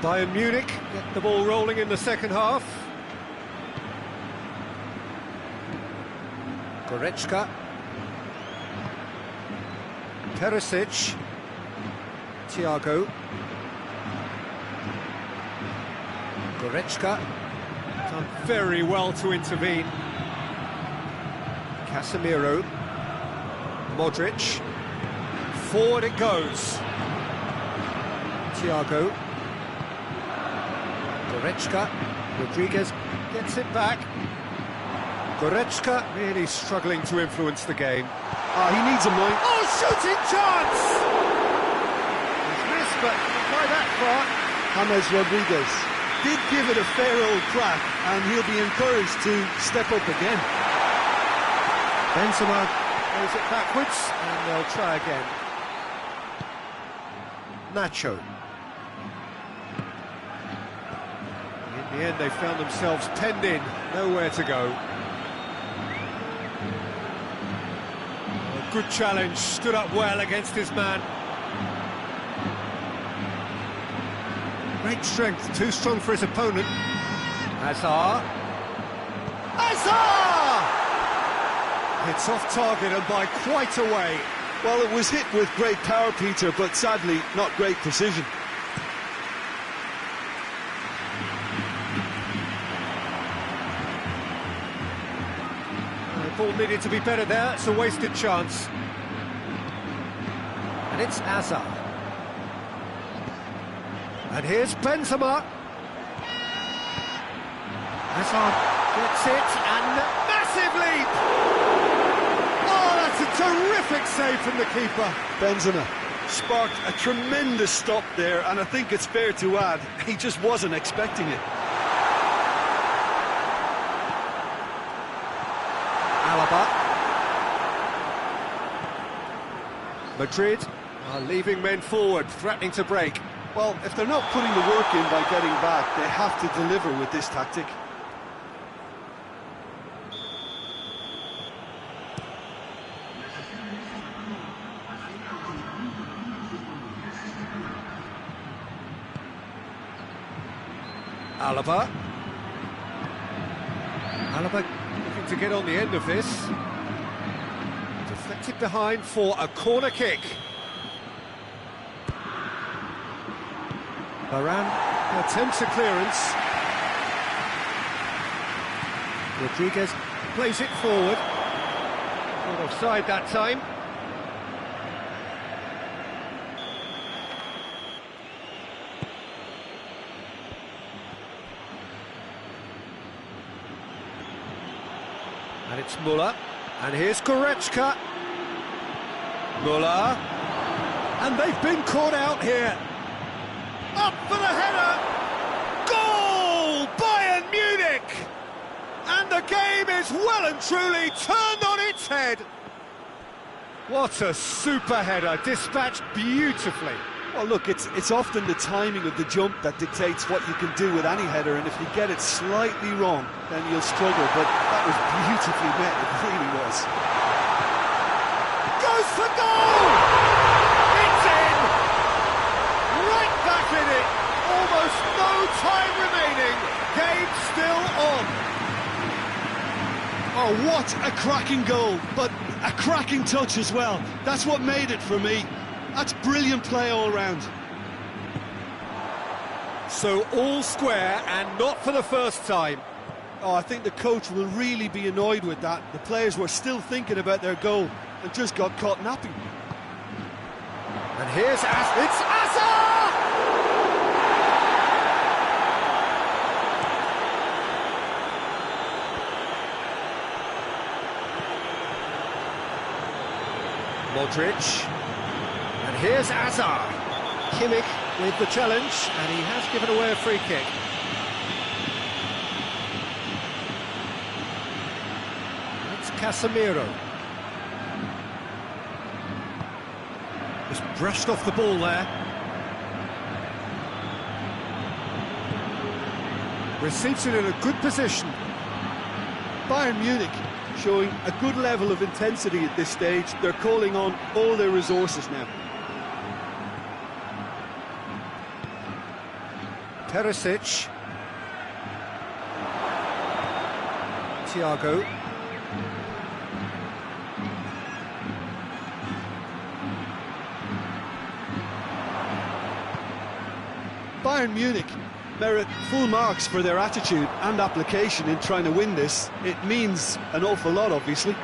Bayern Munich get the ball rolling in the second half. Goretzka. Perisic. Thiago. Goretzka. Done very well to intervene. Casemiro. Modric. Forward it goes. Thiago. Goretzka. Rodriguez gets it back. Goretzka really struggling to influence the game. He needs a mind. Oh, shooting chance! He's missed, but not by that far. James Rodriguez did give it a fair old crack, and he'll be encouraged to step up again. Benzema plays it backwards, and they'll try again. Nacho. In the end, they found themselves penned in, nowhere to go. A good challenge, stood up well against his man. Great strength, too strong for his opponent. Hazard. Hazard! It's off target and by quite a way. Well, it was hit with great power, Peter, but sadly, not great precision. The ball needed to be better there, it's a wasted chance. And it's Hazard. And here's Benzema. Hazard gets it, and massive leap! Oh, that's a terrific save from the keeper. Benzema sparked a tremendous stop there, and I think it's fair to add, he just wasn't expecting it. Alaba. Madrid are leaving men forward, threatening to break. Well, if they're not putting the work in by getting back, they have to deliver with this tactic. Alaba. Alaba looking to get on the end of this. Deflected behind for a corner kick. Varane attempts a clearance. Rodriguez plays it forward. Not offside that time. And it's Müller. And here's Goretzka. Müller. And they've been caught out here. Up for the header! Goal! Bayern Munich! And the game is well and truly turned on its head. What a super header, dispatched beautifully. Well, look, it's often the timing of the jump that dictates what you can do with any header, and if you get it slightly wrong, then you'll struggle, but that was beautifully met, it really was. Goes for goal! It's in! Right back in it! Almost no time remaining, game still on. Oh, what a cracking goal, but a cracking touch as well. That's what made it for me. That's brilliant play all round. So all square, and not for the first time. Oh, I think the coach will really be annoyed with that. The players were still thinking about their goal and just got caught napping. And here's it's Hazard! Modric. And here's Hazard. Kimmich with the challenge, and he has given away a free kick. It's Casemiro. Just brushed off the ball there. Receives it in a good position. Bayern Munich showing a good level of intensity at this stage. They're calling on all their resources now. Perisic. Thiago. Bayern Munich merit full marks for their attitude and application in trying to win this. It means an awful lot, obviously.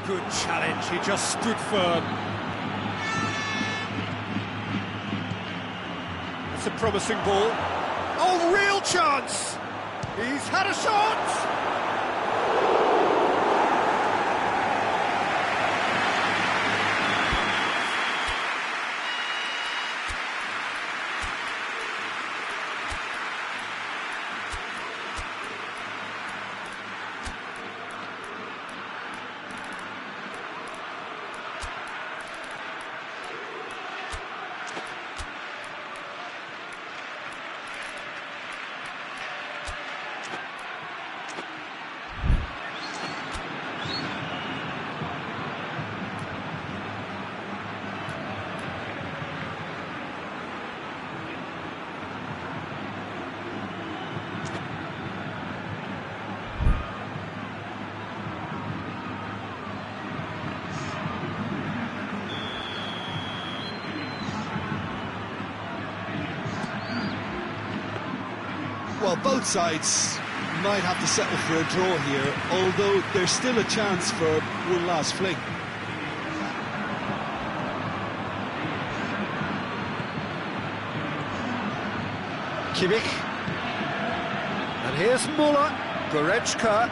Good challenge, he just stood firm. It's a promising ball. Oh, real chance! He's had a shot! Well, both sides might have to settle for a draw here, although there's still a chance for one last fling. Kimmich. And here's Muller. Goretzka.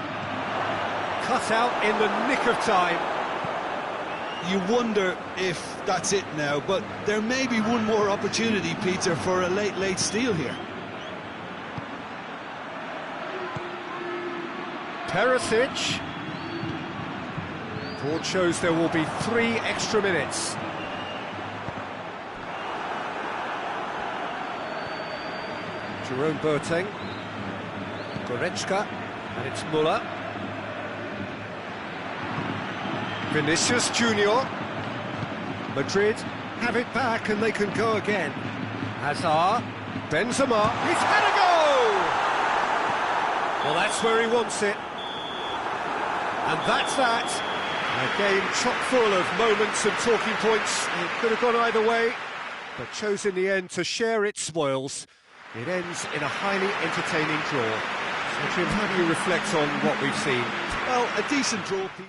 Cut out in the nick of time. You wonder if that's it now, but there may be one more opportunity, Peter, for a late steal here. Perisic. Board shows there will be 3 extra minutes. Jerome Boateng. Goretzka. And it's Muller. Vinicius Junior. Madrid have it back and they can go again. Hazard. Benzema. He's had a go! Well, that's where he wants it. And that's that. A game chock full of moments and talking points. It could have gone either way, but chose in the end to share its spoils. It ends in a highly entertaining draw. So, Jim, how do you reflect on what we've seen? Well, a decent draw, Pete.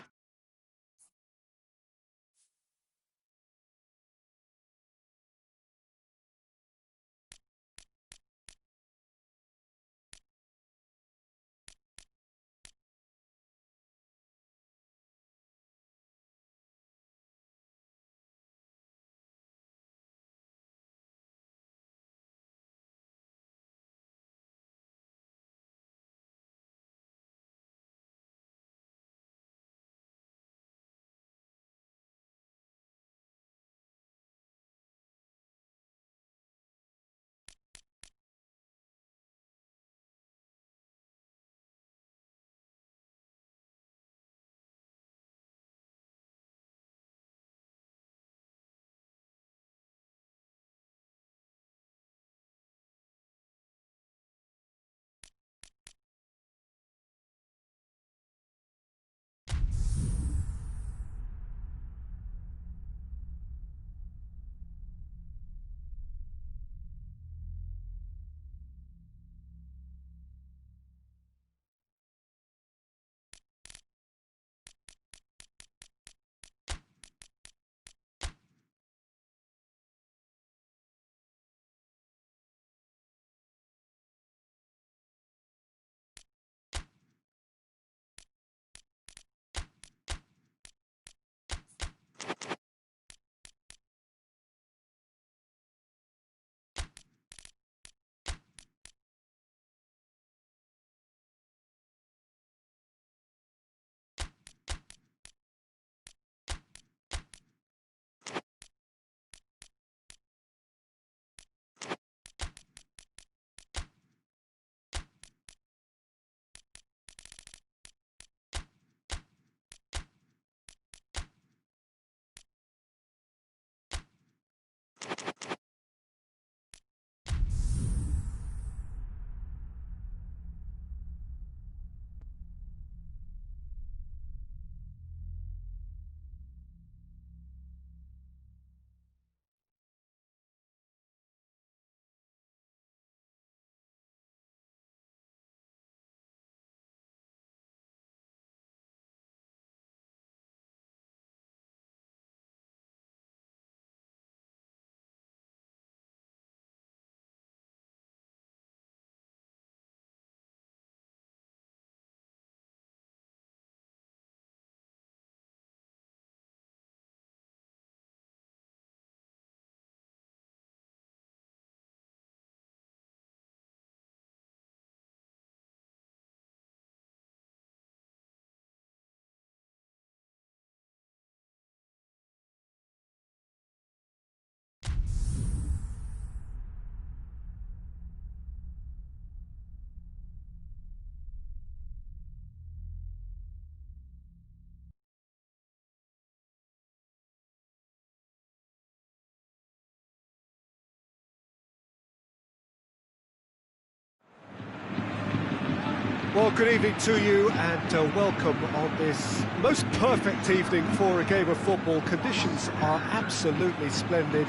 Well, good evening to you and welcome on this most perfect evening for a game of football. Conditions are absolutely splendid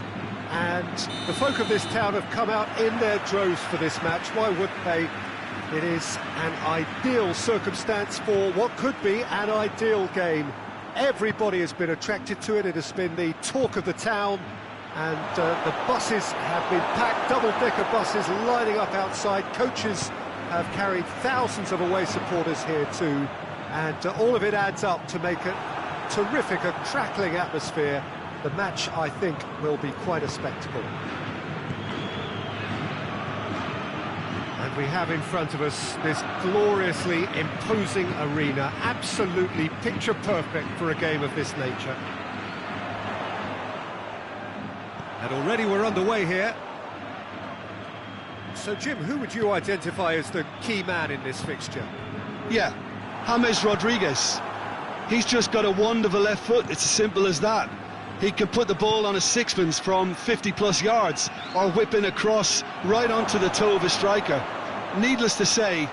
and the folk of this town have come out in their droves for this match. Why wouldn't they? It is an ideal circumstance for what could be an ideal game. Everybody has been attracted to it. It has been the talk of the town, and the buses have been packed, double-decker buses lining up outside. Coaches have carried thousands of away supporters here too, and all of it adds up to make a terrific, a crackling atmosphere. The match, I think, will be quite a spectacle. And we have in front of us this gloriously imposing arena, absolutely picture-perfect for a game of this nature. And already we're underway here. So, Jim, who would you identify as the key man in this fixture? Yeah, James Rodriguez. He's just got a wonderful left foot, it's as simple as that. He can put the ball on a sixpence from 50-plus yards, or whip in a cross right onto the toe of a striker. Needless to say,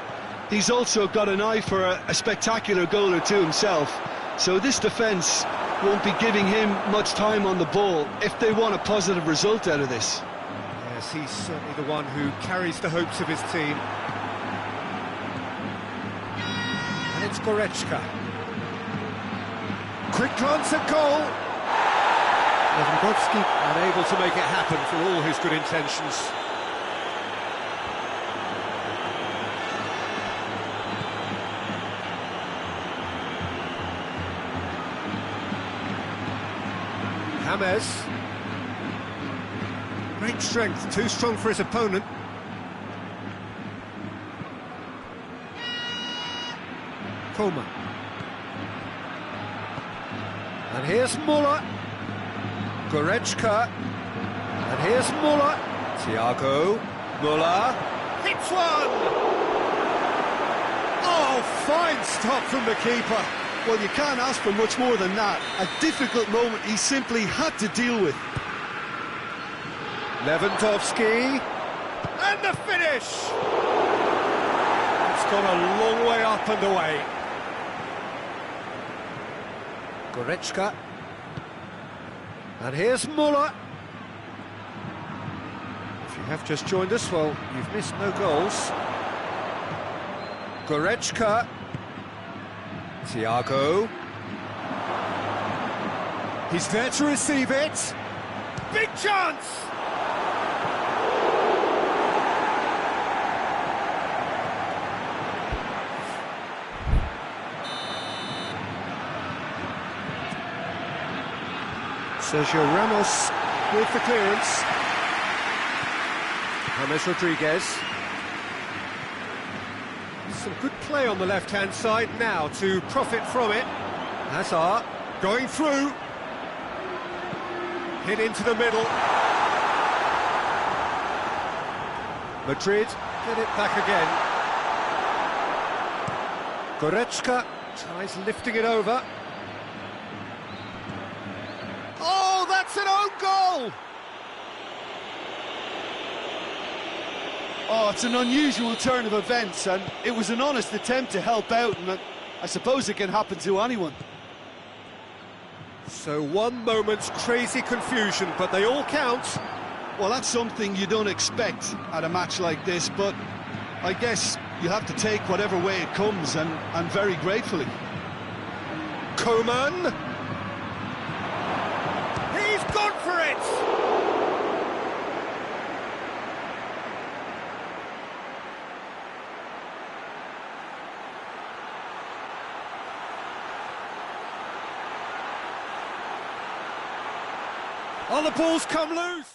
he's also got an eye for a spectacular goal or two himself, so this defence won't be giving him much time on the ball if they want a positive result out of this. Yes, he's certainly the one who carries the hopes of his team. And it's Goretzka. Quick glance at goal. Lewandowski unable to make it happen for all his good intentions. James. Great strength, too strong for his opponent. Coman. And here's Muller. Goretzka. And here's Muller. Thiago. Muller. Hits one! Oh, fine stop from the keeper. Well, you can't ask for much more than that. A difficult moment he simply had to deal with. Lewandowski, and the finish! It's gone a long way up and away. Goretzka. And here's Muller. If you have just joined us, well, you've missed no goals. Goretzka. Thiago. He's there to receive it. Big chance! Sergio Ramos with the clearance. James Rodriguez. Some good play on the left-hand side now to profit from it. Hazard going through. Hit into the middle. Madrid get it back again. Goretzka tries lifting it over. Oh, that's an own goal! Oh, it's an unusual turn of events, and it was an honest attempt to help out, and I suppose it can happen to anyone. So one moment's crazy confusion, but they all count. Well, that's something you don't expect at a match like this, but I guess you have to take whatever way it comes, and very gratefully. Coman! He's gone for it! Oh, the ball's come loose!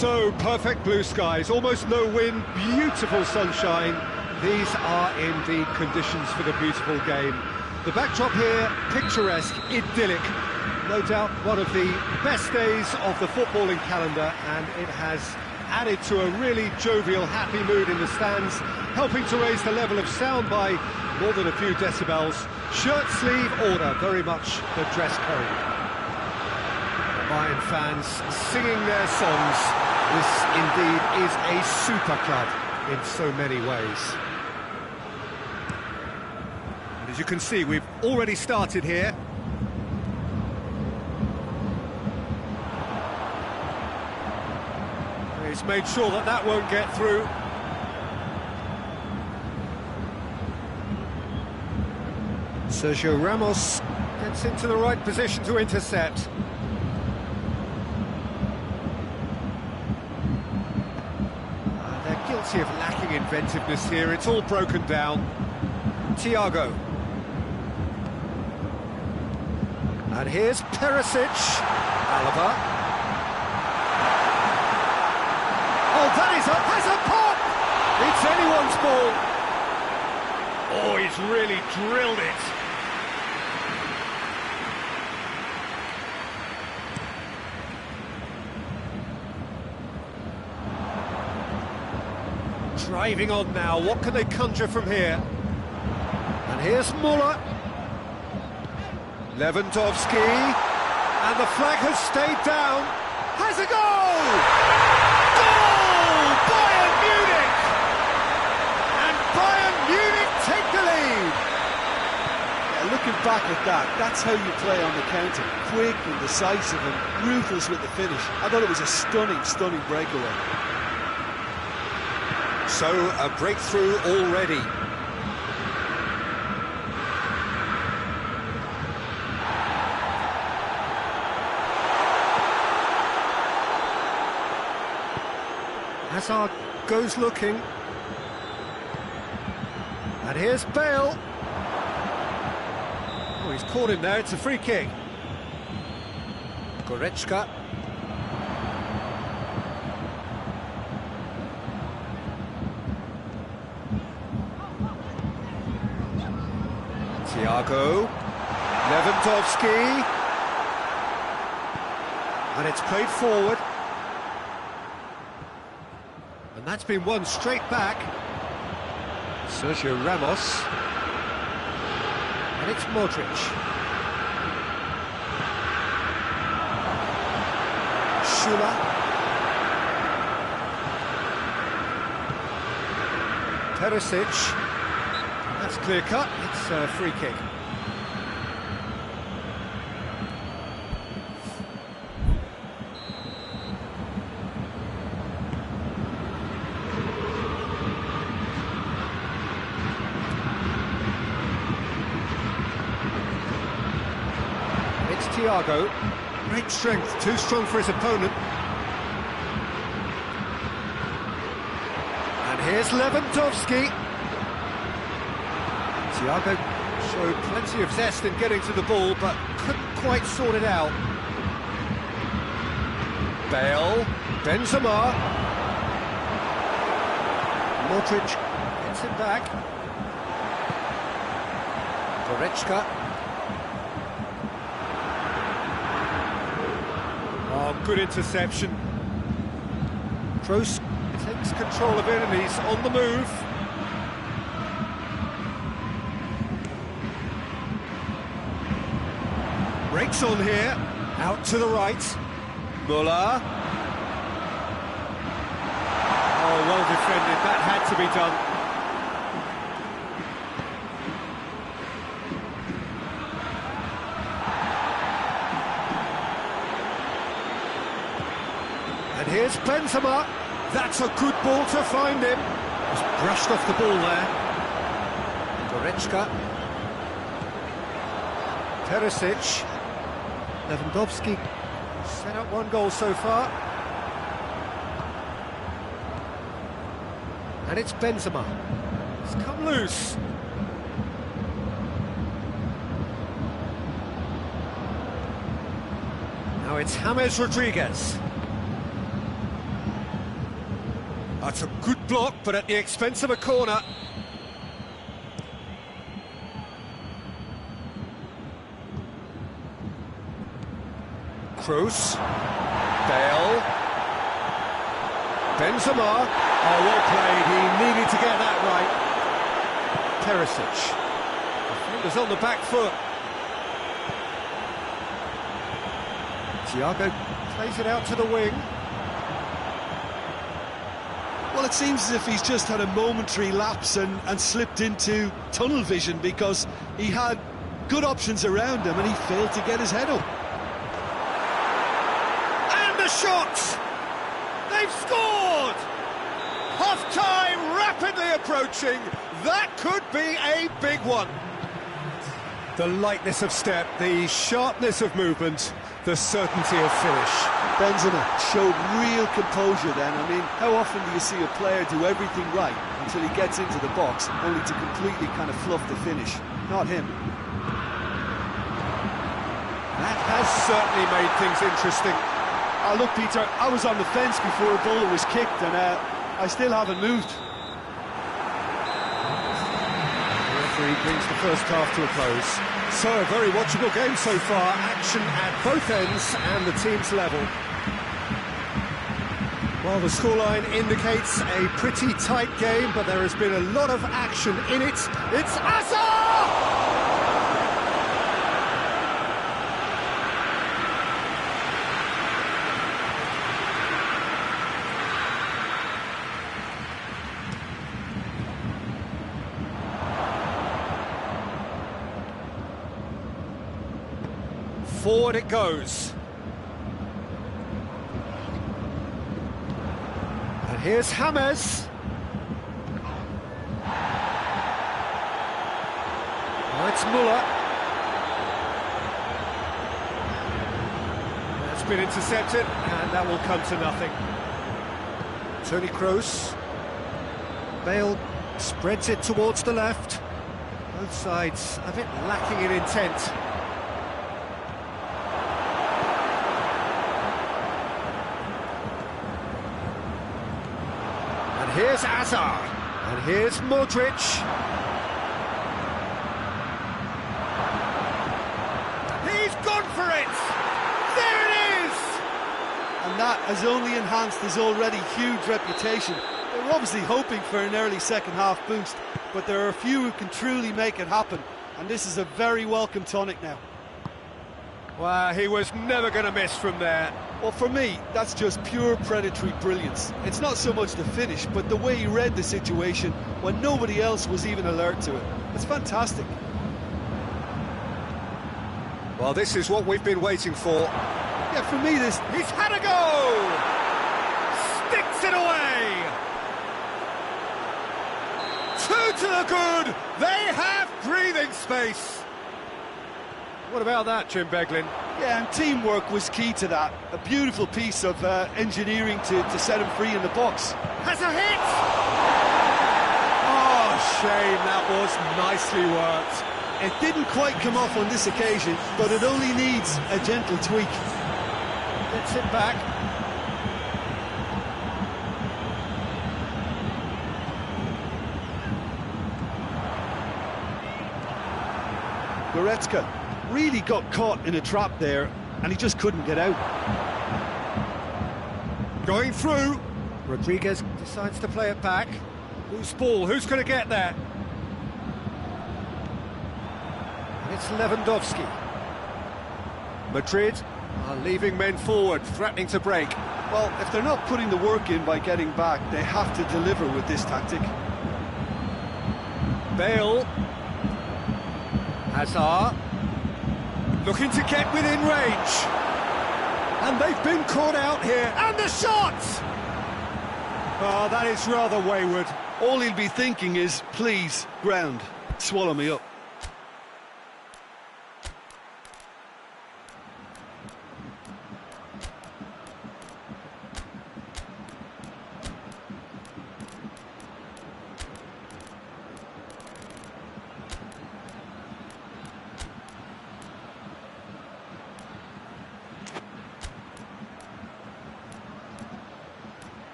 So, perfect blue skies, almost no wind, beautiful sunshine. These are indeed conditions for the beautiful game. The backdrop here, picturesque, idyllic. No doubt one of the best days of the footballing calendar, and it has added to a really jovial, happy mood in the stands, helping to raise the level of sound by more than a few decibels. Shirt sleeve order, very much the dress code. Bayern fans singing their songs. This indeed is a super club in so many ways. And as you can see, we've already started here. He's made sure that that won't get through. Sergio Ramos gets into the right position to intercept. They're guilty of lacking inventiveness here. It's all broken down. Thiago. And here's Perisic. Alaba. Oh, that is has a pop! It's anyone's ball. Oh, he's really drilled it. Driving on now, what can they conjure from here? And here's Muller. Lewandowski. And the flag has stayed down. Has a goal! Bayern Munich! And Bayern Munich take the lead! Yeah, looking back at that, that's how you play on the counter. Quick and decisive and ruthless with the finish. I thought it was a stunning, stunning breakaway. So, a breakthrough already. Hazard goes looking. And here's Bale. Oh, he's caught him there, it's a free kick. Goretzka. Thiago. Lewandowski. And it's played forward. And that's been won straight back. Sergio Ramos. And it's Modric. Schüller. Perisic. That's clear cut. It's a free kick. Thiago, great strength, too strong for his opponent. And here's Lewandowski. Thiago showed plenty of zest in getting to the ball, but couldn't quite sort it out. Bale, Benzema. Modric gets it back. Goretzka. Oh, good interception. Kroos takes control of it and he's on the move. Breaks on here, out to the right. Muller. Oh, well defended, that had to be done. And here's Benzema. That's a good ball to find him. Just brushed off the ball there. Goretzka. Perisic. Lewandowski. Set up one goal so far. And it's Benzema. It's come loose. Now it's James Rodriguez. it's a good block, but at the expense of a corner. Kroos, Bale, Benzema. Oh, well played. He needed to get that right. Perisic. Defenders on the back foot. Thiago plays it out to the wing. Well, it seems as if he's just had a momentary lapse and slipped into tunnel vision, because he had good options around him and he failed to get his head up. And the shot! They've scored! Half-time rapidly approaching. That could be a big one. The lightness of step, the sharpness of movement, the certainty of finish. Benzema showed real composure then. I mean, how often do you see a player do everything right until he gets into the box, only to completely kind of fluff the finish? Not him. That has certainly made things interesting. Look, Peter, I was on the fence before a ball was kicked, and I still haven't moved. The referee brings the first half to a close. So, a very watchable game so far. Action at both ends and the team's level. Well, the scoreline indicates a pretty tight game, but there has been a lot of action in it. It's Hazard! Forward it goes. And here's James. Now it's Muller. That's been intercepted, and that will come to nothing. Toni Kroos. Bale spreads it towards the left. Both sides a bit lacking in intent. Here's Hazard, and here's Modric. He's gone for it! There it is! And that has only enhanced his already huge reputation. They were obviously hoping for an early second-half boost, but there are a few who can truly make it happen, and this is a very welcome tonic now. Well, he was never going to miss from there. Well, for me, that's just pure predatory brilliance. It's not so much the finish, but the way he read the situation when nobody else was even alert to it. It's fantastic. Well, this is what we've been waiting for. Yeah, for me, this... He's had a go! Sticks it away! 2 to the good! They have breathing space! What about that, Jim Beglin? Yeah, and teamwork was key to that. A beautiful piece of engineering to set him free in the box. Has a hit! Oh, shame, that was nicely worked. It didn't quite come off on this occasion, but it only needs a gentle tweak. Gets it back. Goretzka really got caught in a trap there, and he just couldn't get out. Going through. Rodriguez decides to play it back. Whose ball? Who's going to get there? And it's Lewandowski. Madrid are leaving men forward, threatening to break. Well, if they're not putting the work in by getting back, they have to deliver with this tactic. Bale. Hazard. Looking to get within range. And they've been caught out here. And the shot! Oh, that is rather wayward. All he'll be thinking is, please, ground, swallow me up.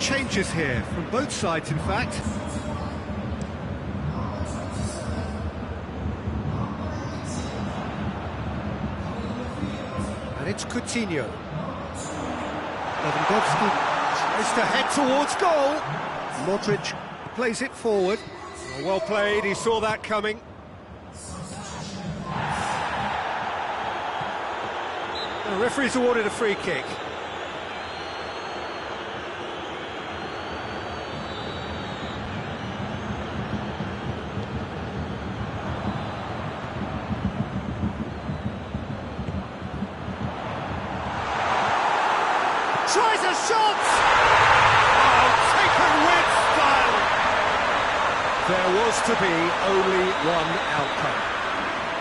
changes here, from both sides in fact. And it's Coutinho. Lewandowski tries to head towards goal. Modric plays it forward. Oh, well played, he saw that coming. The referee's awarded a free kick. Tries a shot! Oh, taken with style! There was to be only one outcome.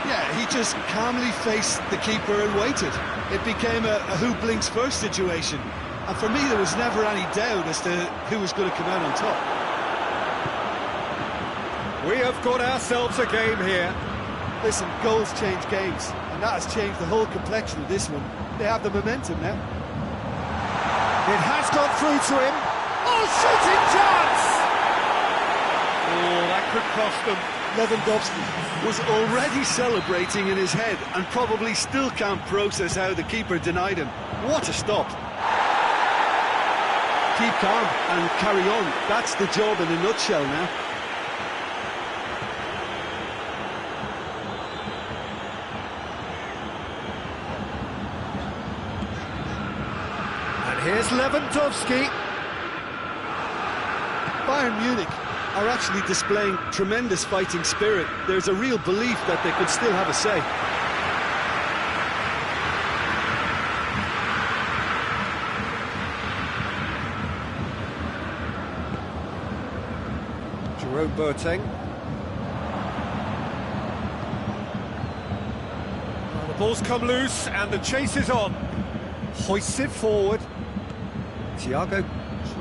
Yeah, he just calmly faced the keeper and waited. It became a who blinks first situation. And for me, there was never any doubt as to who was going to come out on top. We have got ourselves a game here. Listen, goals change games, and that has changed the whole complexion of this one. They have the momentum now. It has got through to him. Oh, shooting chance! Oh, that could cost them. Lewandowski was already celebrating in his head and probably still can't process how the keeper denied him. What a stop. Keep calm and carry on. That's the job in a nutshell now. Here's Lewandowski. Bayern Munich are actually displaying tremendous fighting spirit. There's a real belief that they could still have a say. Jerome Boateng. Well, the ball's come loose and the chase is on. Hoists it forward. Thiago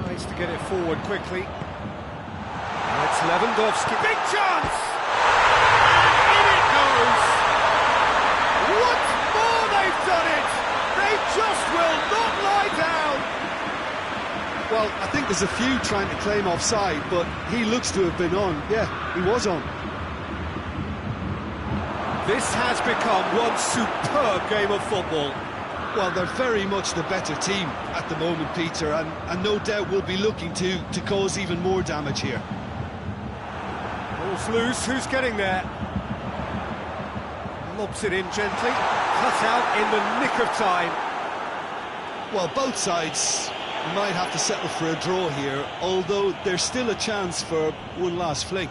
tries to get it forward quickly. Now it's Lewandowski. Big chance! And in it goes! Once more they've done it! They just will not lie down! Well, I think there's a few trying to claim offside, but he looks to have been on. Yeah, he was on. This has become one superb game of football. Well, they're very much the better team at the moment, Peter, and no doubt will be looking to cause even more damage here. Ball's loose, who's getting there? Lobs it in gently, cut out in the nick of time. Well, both sides might have to settle for a draw here, although there's still a chance for one last fling.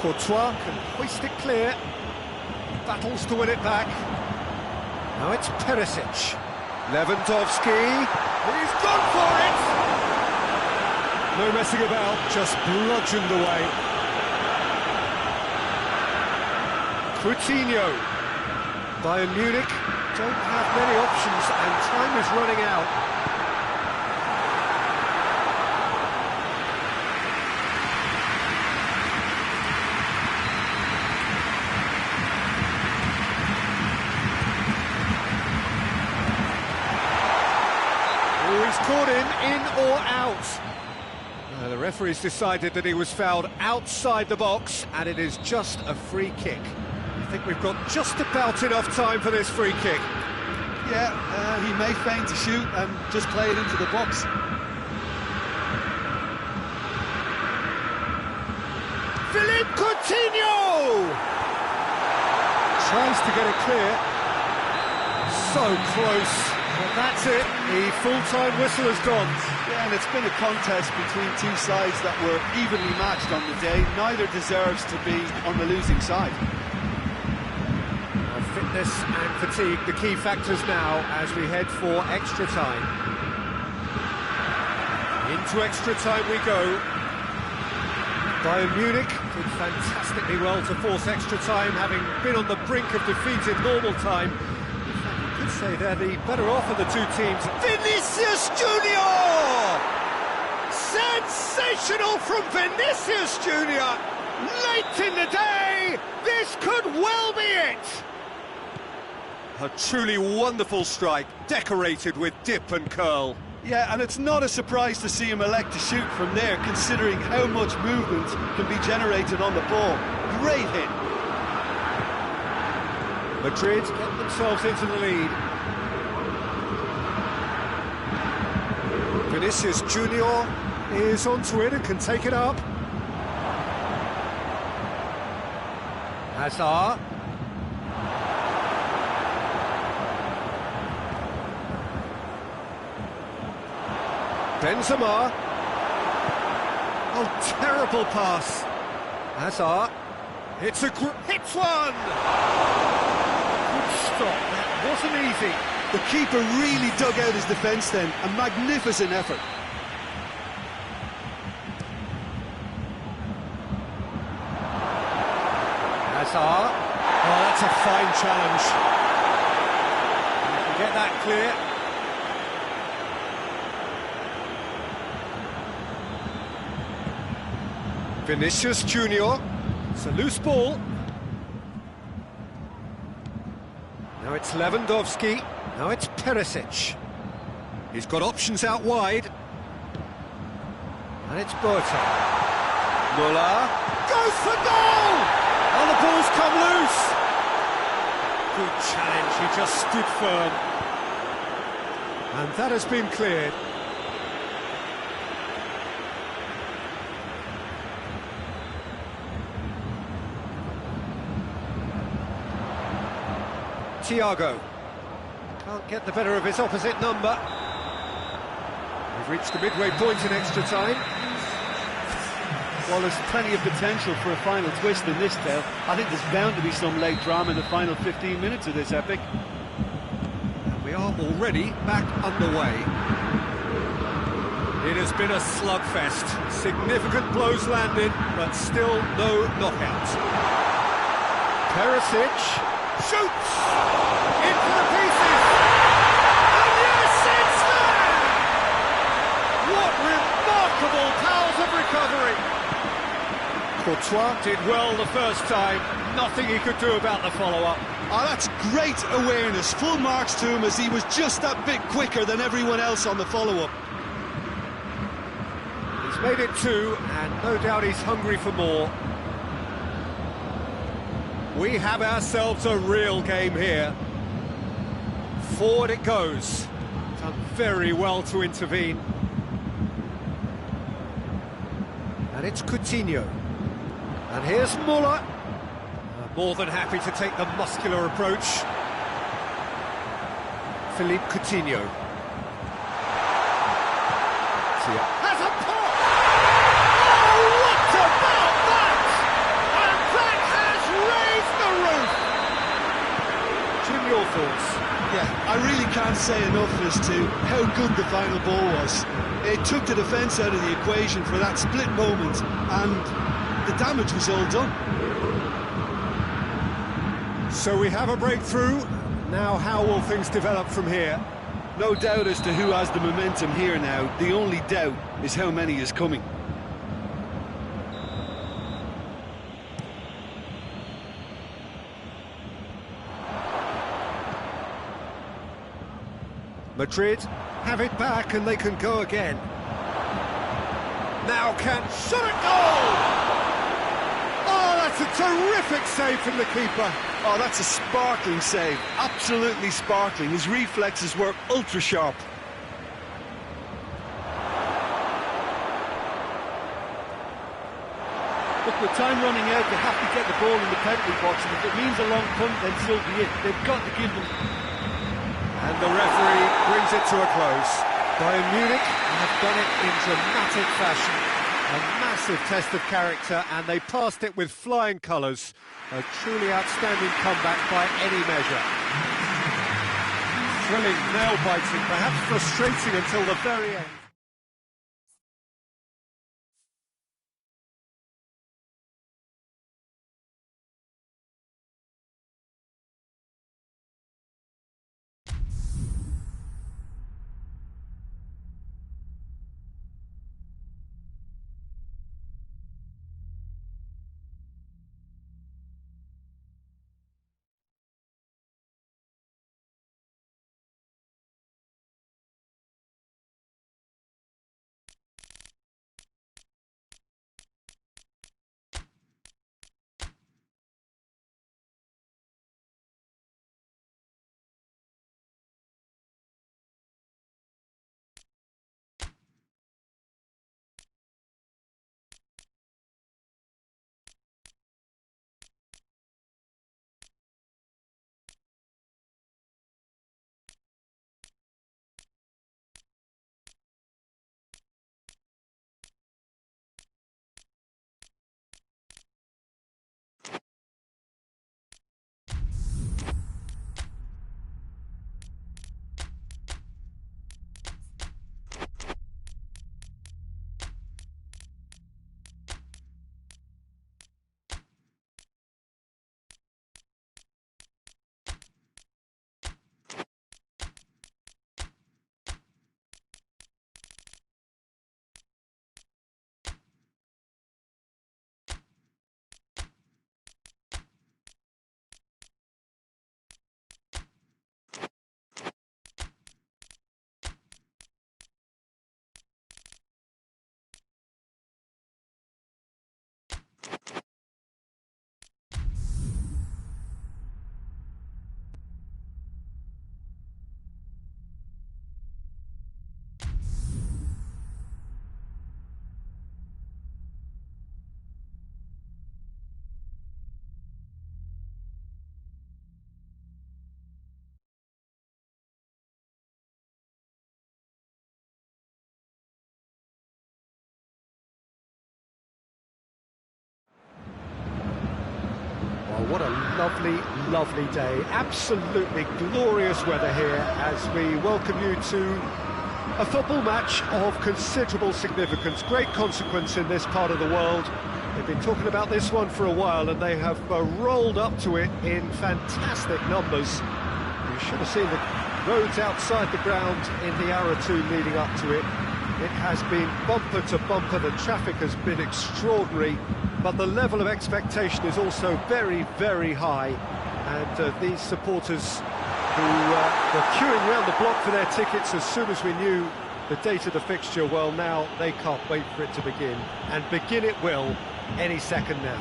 Courtois can hoist it clear. Battles to win it back. Now it's Perisic. Lewandowski. He's gone for it! No messing about, just bludgeoned away. Coutinho. Bayern Munich don't have many options and time is running out. He's caught him in or out. The referee's decided that he was fouled outside the box, and it is just a free kick. I think we've got just about enough time for this free kick. Yeah, he may feign to shoot and just play it into the box. Philippe Coutinho! Tries to get it clear. So close. But that's it, the full-time whistle has gone. Yeah, and it's been a contest between two sides that were evenly matched on the day. Neither deserves to be on the losing side. Well, fitness and fatigue, the key factors now as we head for extra time. Into extra time we go. Bayern Munich did fantastically well to force extra time, having been on the brink of defeat in normal time. Say they're the better off of the two teams. Vinicius Junior! Sensational from Vinicius Junior! Late in the day, this could well be it! A truly wonderful strike, decorated with dip and curl. Yeah, and it's not a surprise to see him elect to shoot from there, considering how much movement can be generated on the ball. Great hit. Madrid get themselves into the lead. Vinicius Junior is onto it and can take it up. Hazard. Benzema. Oh, terrible pass. Hazard. Hits one! Good stop, that wasn't easy. The keeper really dug out his defence then. A magnificent effort. Hazard. Oh, that's a fine challenge. You can get that clear. Vinicius Junior. It's a loose ball. Now it's Lewandowski. Now it's Perisic. He's got options out wide. And it's Boateng. Muller goes for goal! And the ball's come loose. Good challenge, he just stood firm. And that has been cleared. Thiago can't get the better of his opposite number. We've reached the midway point in extra time. Well, there's plenty of potential for a final twist in this tale. I think there's bound to be some late drama in the final 15 minutes of this epic. And we are already back underway. It has been a slugfest. Significant blows landed, but still no knockout. Perisic shoots into the pieces, and yes, it's there! What remarkable powers of recovery! Courtois did well the first time, nothing he could do about the follow-up. Oh, that's great awareness. Full marks to him as he was just that bit quicker than everyone else on the follow-up. He's made it two, and no doubt he's hungry for more. We have ourselves a real game here. Forward it goes. Done very well to intervene. And it's Coutinho. And here's Muller. More than happy to take the muscular approach. Philippe Coutinho. Has a pop! Oh, what about that? And that has raised the roof! Jim, your thoughts? Yeah, I really can't say enough as to how good the final ball was. It took the defence out of the equation for that split moment, and the damage was all done. So we have a breakthrough. Now how will things develop from here? No doubt as to who has the momentum here now. The only doubt is how many is coming. Madrid have it back and they can go again. Now can shot at goal! Oh, that's a terrific save from the keeper. Oh, that's a sparkling save. Absolutely sparkling. His reflexes were ultra sharp. Look, with time running out, they have to get the ball in the penalty box, and if it means a long punt, then so be it. They've got to give them. And the referee brings it to a close. Bayern Munich have done it in dramatic fashion. A massive test of character, and they passed it with flying colours. A truly outstanding comeback by any measure. Thrilling, nail-biting, perhaps frustrating until the very end. Well, what a lovely, lovely day. Absolutely glorious weather here as we welcome you to a football match of considerable significance, great consequence in this part of the world. They've been talking about this one for a while and they have rolled up to it in fantastic numbers. You should have seen the roads outside the ground in the hour or two leading up to it. It has been bumper to bumper, the traffic has been extraordinary, but the level of expectation is also very, very high. And these supporters who were queuing around the block for their tickets as soon as we knew the date of the fixture, well, now they can't wait for it to begin. And begin it will any second now.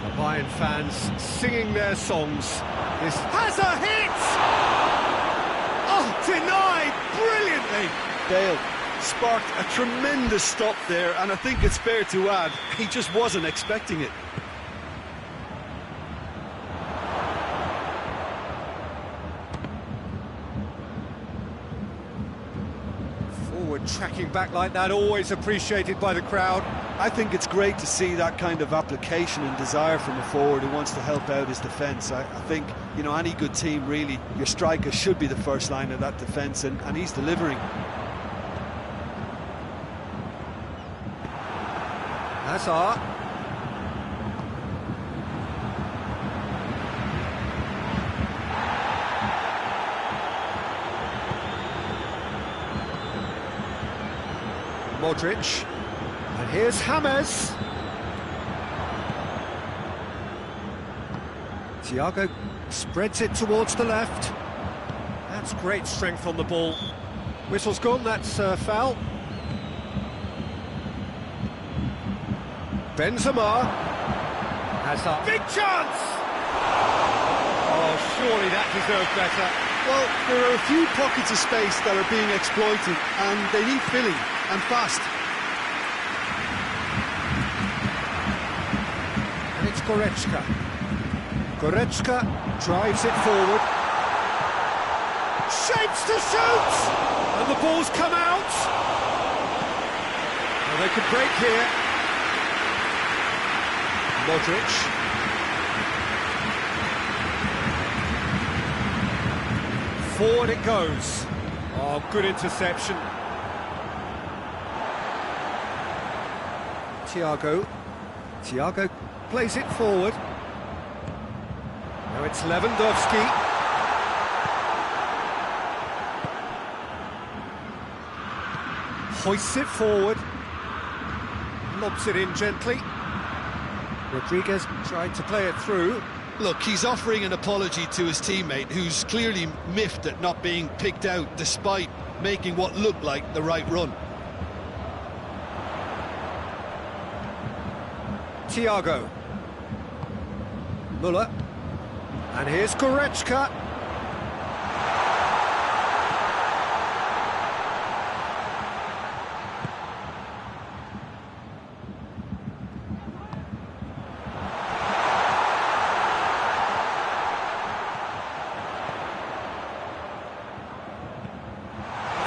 The Bayern fans singing their songs. This has a hit! Oh, denied brilliantly! Dale sparked a tremendous stop there, and I think it's fair to add, he just wasn't expecting it. Forward tracking back like that, always appreciated by the crowd. I think it's great to see that kind of application and desire from a forward who wants to help out his defence. I think, you know, any good team, really, your striker should be the first line of that defence, and he's delivering. Hazard. Modric. And here's James. Thiago spreads it towards the left. That's great strength on the ball. Whistle's gone, that's foul. Benzema. Hazard. Big chance! Oh, surely that deserved better. Well, there are a few pockets of space that are being exploited, and they need filling, and fast. And it's Goretzka. Goretzka drives it forward. Shapes to shoot! And the ball's come out. Well, they could break here. Modric. Forward it goes. Oh, good interception. Thiago. Thiago plays it forward. Now it's Lewandowski. Hoists it forward. Lobs it in gently. Rodriguez tried to play it through. Look, he's offering an apology to his teammate, who's clearly miffed at not being picked out despite making what looked like the right run. Thiago. Müller. And here's Goretzka.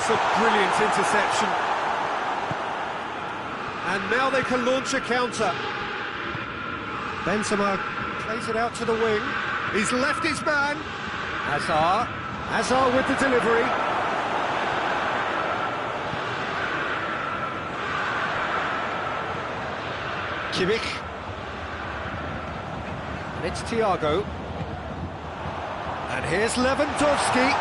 A brilliant interception, and now they can launch a counter. Benzema plays it out to the wing. He's left his man. Hazard with the delivery. Kimmich. And it's Thiago. And here's Lewandowski.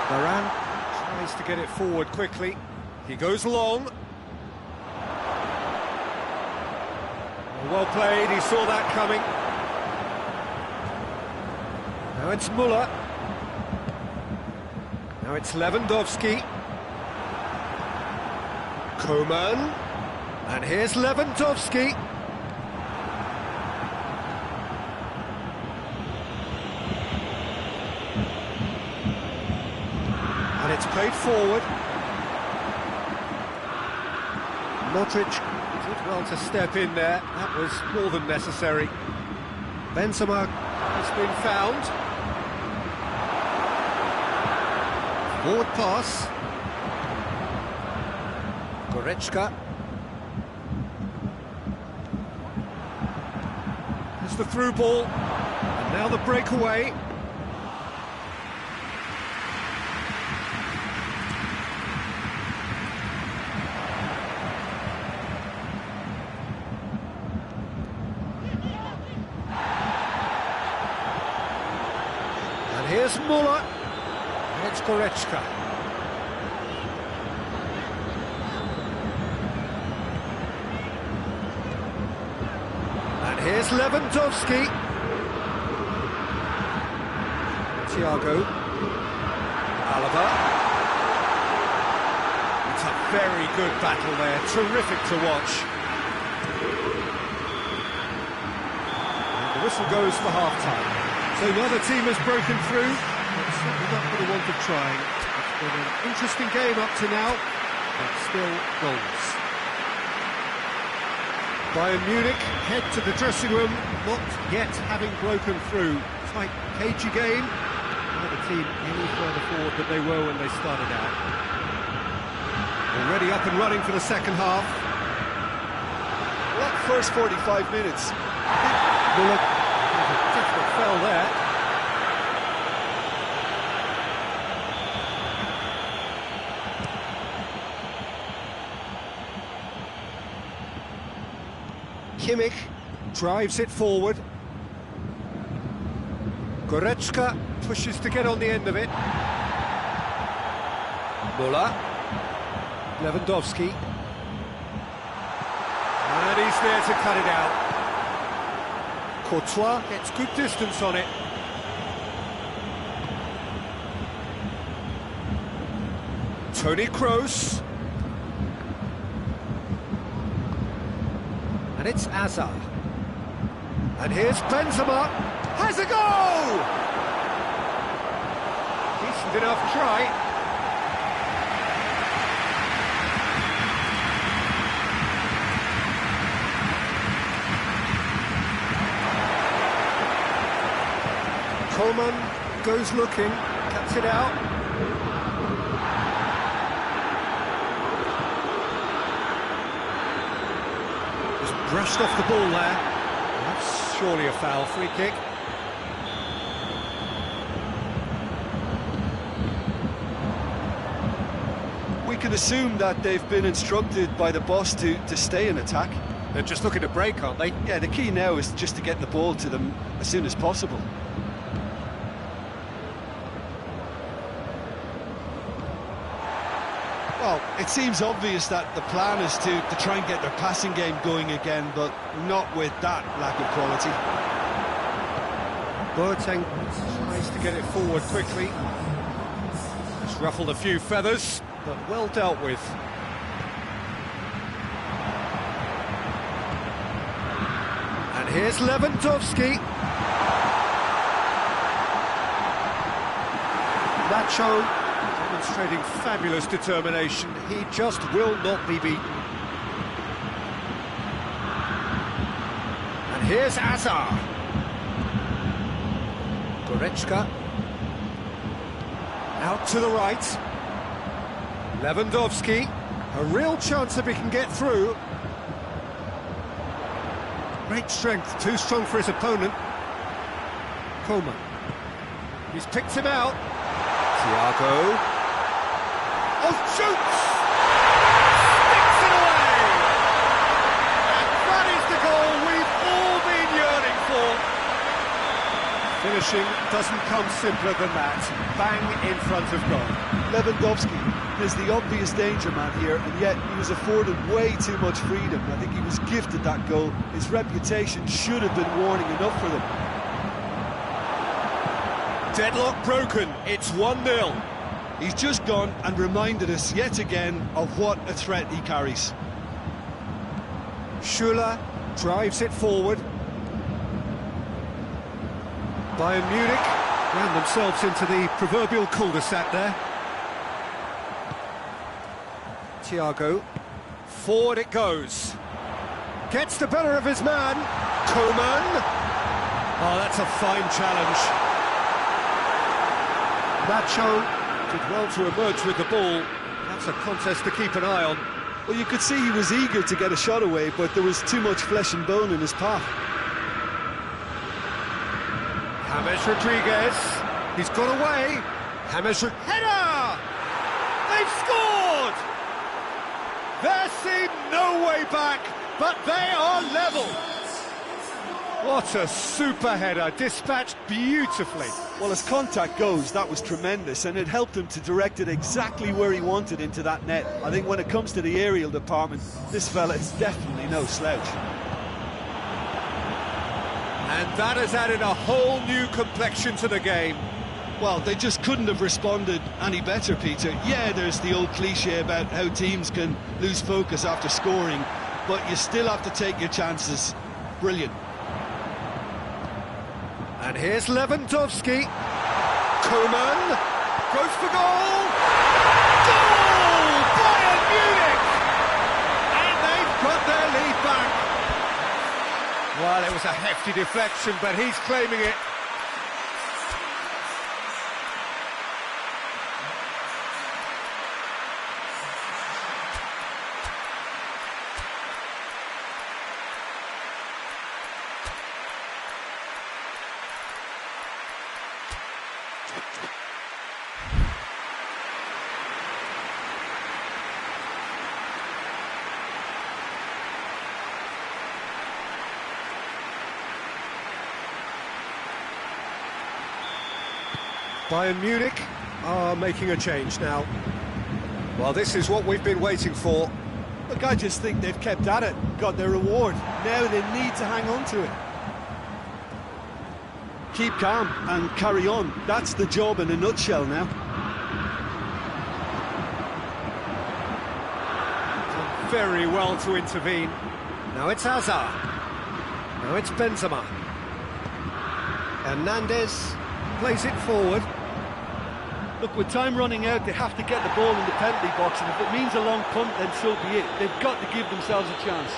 Varane tries to get it forward quickly. He goes long. Well played, he saw that coming. Now it's Müller. Now it's Lewandowski. Coman. And here's Lewandowski. played forward. Modric did well to step in there. That was more than necessary. Benzema has been found. Forward pass. Goretzka. There's the through ball. And now the breakaway. And here's Muller. And it's Goretzka. And here's Lewandowski. Thiago. Alaba. It's a very good battle there, terrific to watch. And the whistle goes for half-time. So neither team has broken through, but certainly not for the want of trying. It's been an interesting game up to now, but still goals. Bayern Munich head to the dressing room, not yet having broken through. Tight, cagey game. Not a team any further forward than they were when they started out. Already up and running for the second half. Well, that first 45 minutes. Muller, difficult fell there. Kimmich drives it forward. Goretzka pushes to get on the end of it. Muller. Lewandowski. And he's there to cut it out. Courtois gets good distance on it. Toni Kroos. And it's Hazard. And here's Benzema. Has a goal! Decent enough try. Coleman goes looking, cuts it out. Just brushed off the ball there. That's surely a foul, free kick. We can assume that they've been instructed by the boss to stay in attack. They're just looking to break, aren't they? Yeah, the key now is just to get the ball to them as soon as possible. Well, it seems obvious that the plan is to try and get their passing game going again, but not with that lack of quality. Boateng tries to get it forward quickly. It's ruffled a few feathers, but well dealt with. And here's Lewandowski. Nacho demonstrating fabulous determination. He just will not be beaten. And here's Hazard. Goretzka. Out to the right. Lewandowski. A real chance if he can get through. Great strength, too strong for his opponent. Coleman. He's picked him out. Thiago. Oh, shoots! Sticks it away! And that is the goal we've all been yearning for. Finishing doesn't come simpler than that. Bang in front of goal. Lewandowski is the obvious danger man here, and yet he was afforded way too much freedom. I think he was gifted that goal. His reputation should have been warning enough for them. Deadlock broken, it's 1-0. He's just gone and reminded us yet again of what a threat he carries. Schuller drives it forward. Bayern Munich ran themselves into the proverbial cul-de-sac there. Thiago. Forward it goes. Gets the better of his man. Coman. Oh, that's a fine challenge. Nacho did well to emerge with the ball. That's a contest to keep an eye on. Well, you could see he was eager to get a shot away, but there was too much flesh and bone in his path. James Rodriguez. He's got away. Header! They've scored! There seemed no way back, but they are level. What a super header, dispatched beautifully. Well, as contact goes, that was tremendous, and it helped him to direct it exactly where he wanted into that net. I think when it comes to the aerial department, this fella is definitely no slouch. And that has added a whole new complexion to the game. Well, they just couldn't have responded any better, Peter. Yeah, there's the old cliche about how teams can lose focus after scoring, but you still have to take your chances. Brilliant. And here's Lewandowski. Coman goes for goal. Goal! Bayern Munich! And they've got their lead back. Well, it was a hefty deflection, but he's claiming it. Bayern Munich are making a change now. Well, this is what we've been waiting for. Look, I just think they've kept at it, got their reward. Now they need to hang on to it. Keep calm and carry on. That's the job in a nutshell now. Done very well to intervene. Now it's Hazard. Now it's Benzema. Hernandez plays it forward. Look, with time running out, they have to get the ball in the penalty box, and if it means a long punt, then so be it. They've got to give themselves a chance.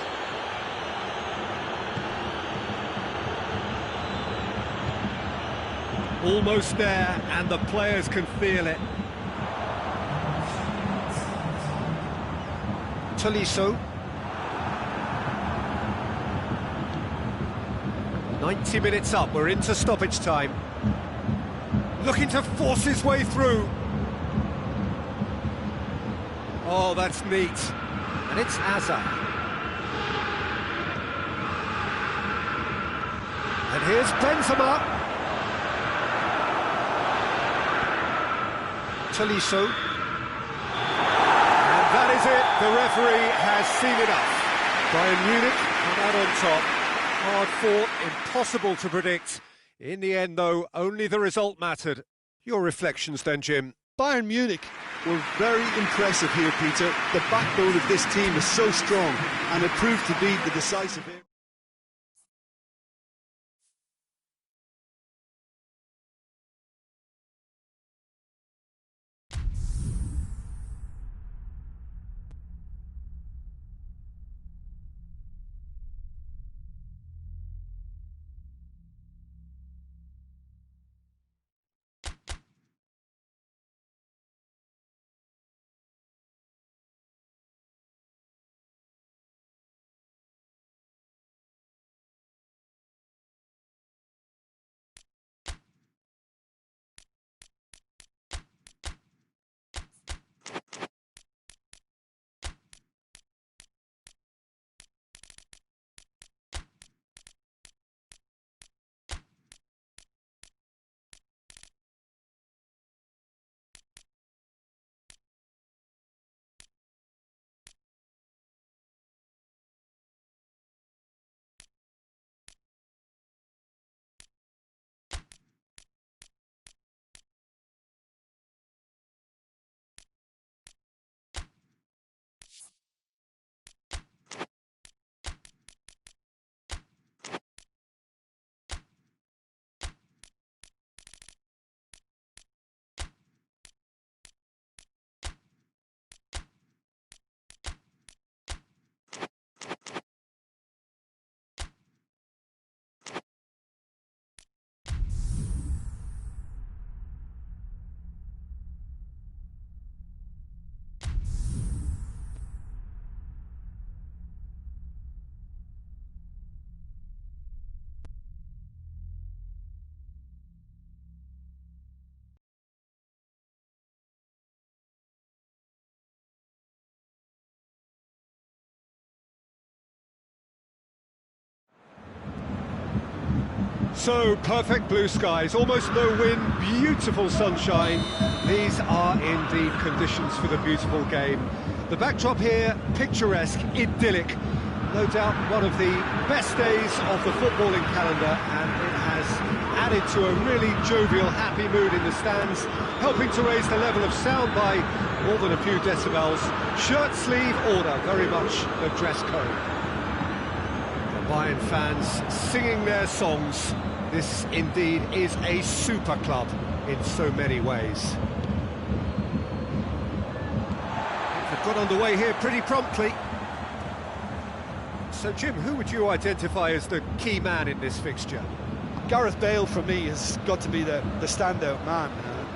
Almost there, and the players can feel it. Tolisso. 90 minutes up, we're into stoppage time. Looking to force his way through. Oh, that's neat. And it's Hazard. And here's Benzema. Tolisso. And that is it. The referee has seen enough. Bayern Munich come out on top. Hard fought, impossible to predict. In the end, though, only the result mattered. Your reflections then, Jim? Bayern Munich were very impressive here, Peter. The backbone of this team is so strong, and it proved to be the decisive... So, perfect blue skies, almost no wind, beautiful sunshine. These are indeed conditions for the beautiful game. The backdrop here, picturesque, idyllic. No doubt one of the best days of the footballing calendar, and it has added to a really jovial, happy mood in the stands, helping to raise the level of sound by more than a few decibels. Shirt sleeve order, very much the dress code. The Bayern fans singing their songs. This indeed is a super club in so many ways. They've got underway here pretty promptly. So, Jim, who would you identify as the key man in this fixture? Gareth Bale, for me, has got to be the standout man.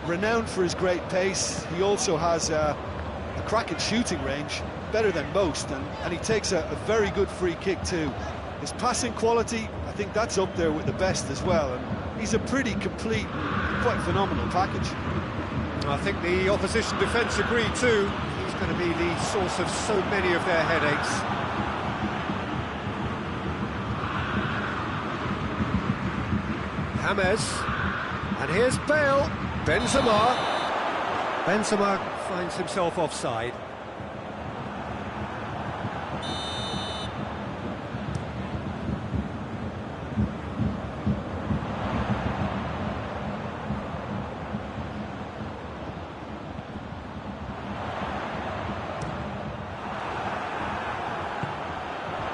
Renowned for his great pace, he also has a cracking shooting range, better than most, and he takes a very good free kick too. His passing quality, I think that's up there with the best as well, and he's a pretty complete and quite phenomenal package. I think the opposition defence agree too. He's going to be the source of so many of their headaches. James, and here's Bale. Benzema finds himself offside.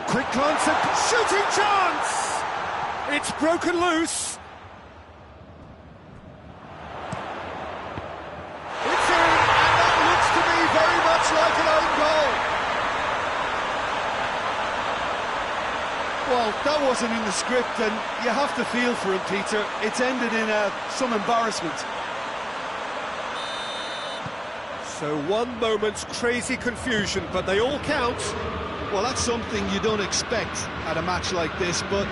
Quick glance at shooting chance! It's broken loose. Like an own goal. Well, that wasn't in the script, and you have to feel for him, Peter. It's ended in some embarrassment. So one moment's crazy confusion, but they all count. Well, that's something you don't expect at a match like this, but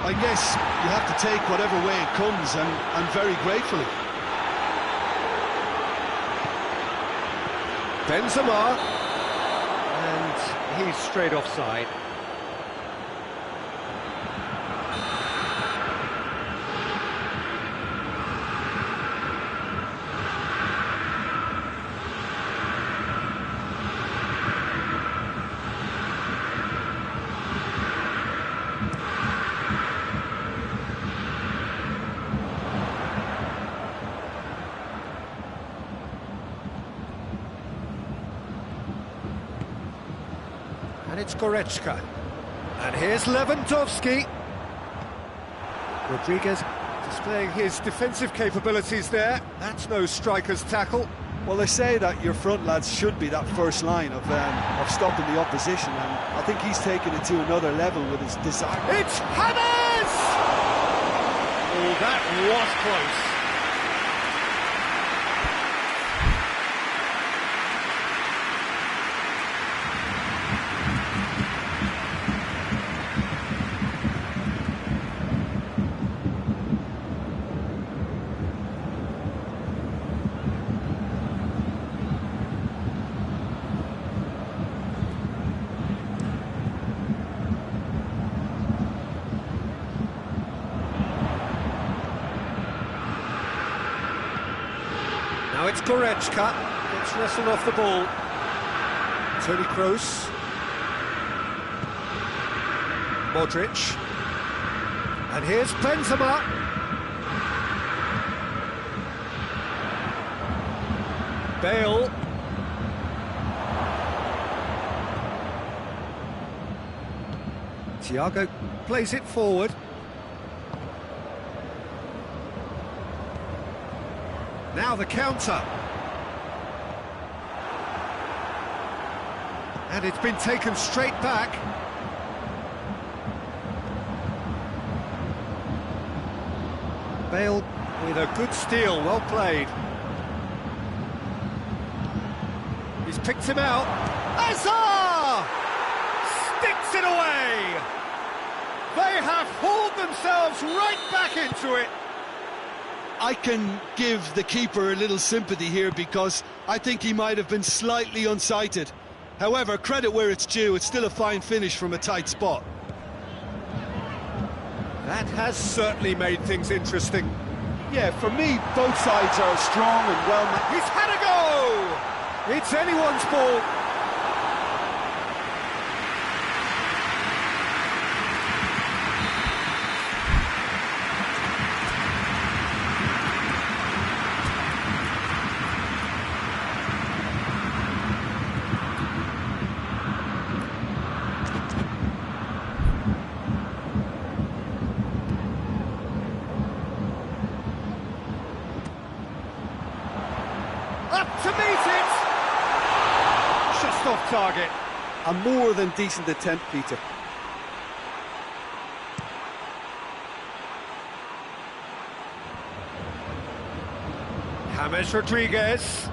I guess you have to take whatever way it comes, and very gratefully. Benzema, and he's straight offside. And it's Goretzka. And here's Lewandowski. Rodriguez displaying his defensive capabilities there. That's no striker's tackle. Well, they say that your front lads should be that first line of stopping the opposition, and I think he's taken it to another level with his desire. It's James! Oh, that was close. Now it's Goretzka, gets wrestled off the ball. Toni Kroos. Modric. And here's Benzema. Bale. Thiago plays it forward. Now the counter. And it's been taken straight back. Bale with a good steal, well played. He's picked him out. Azar! Sticks it away! They have hauled themselves right back into it. I can give the keeper a little sympathy here because I think he might have been slightly unsighted. However, credit where it's due, it's still a fine finish from a tight spot. That has certainly made things interesting. Yeah, for me, both sides are strong and well... He's had a go! It's anyone's ball. Up to meet it! Just off target. A more than decent attempt, Peter. James Rodriguez.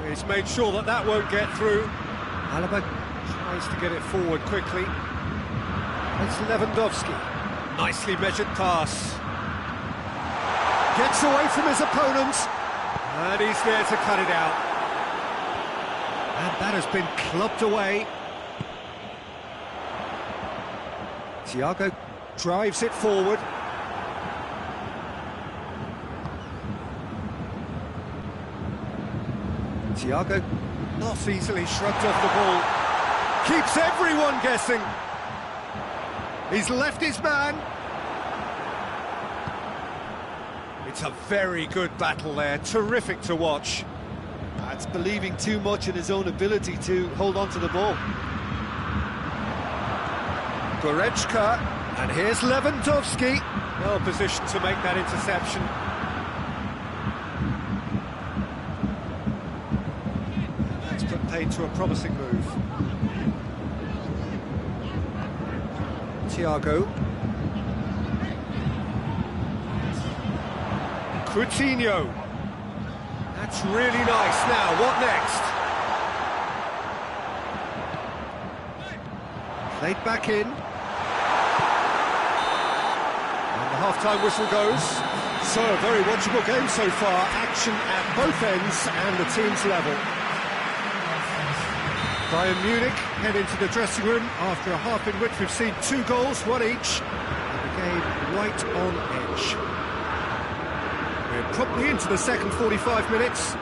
He's made sure that that won't get through. Alaba tries to get it forward quickly. It's Lewandowski. Nicely measured pass. Gets away from his opponent. And he's there to cut it out. And that has been clubbed away. Thiago drives it forward. Thiago not easily shrugged off the ball. Keeps everyone guessing. He's left his man. It's a very good battle there, terrific to watch. That's believing too much in his own ability to hold on to the ball. Goretzka, and here's Lewandowski. Well positioned to make that interception. That's put paid to a promising move. Thiago. Coutinho. That's really nice. Now, what next? Played back in. And the half-time whistle goes. So, a very watchable game so far. Action at both ends and the team's level. Bayern Munich head into the dressing room after a half in which we've seen 2 goals, 1 each. And the game right on edge. We're promptly into the second 45 minutes.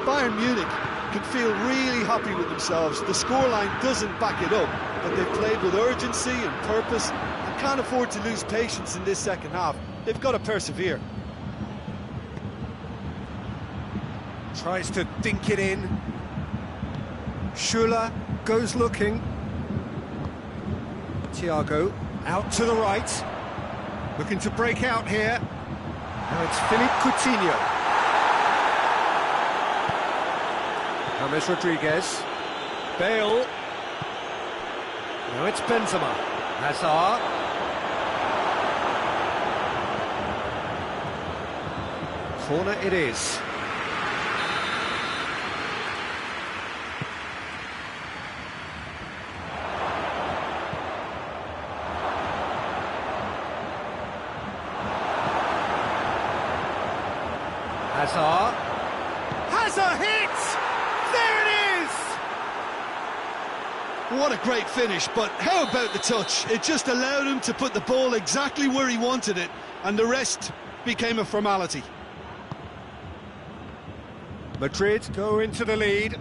Bayern Munich can feel really happy with themselves. The scoreline doesn't back it up, but they've played with urgency and purpose and can't afford to lose patience in this second half. They've got to persevere. Tries to dink it in. Schuller goes looking. Thiago out to the right. Looking to break out here. Now it's Philippe Coutinho. James Rodriguez. Bale. Now it's Benzema. Hazard. Corner it is. Hazard. Has a hit! There it is! What a great finish, but how about the touch? It just allowed him to put the ball exactly where he wanted it, and the rest became a formality. Madrid go into the lead.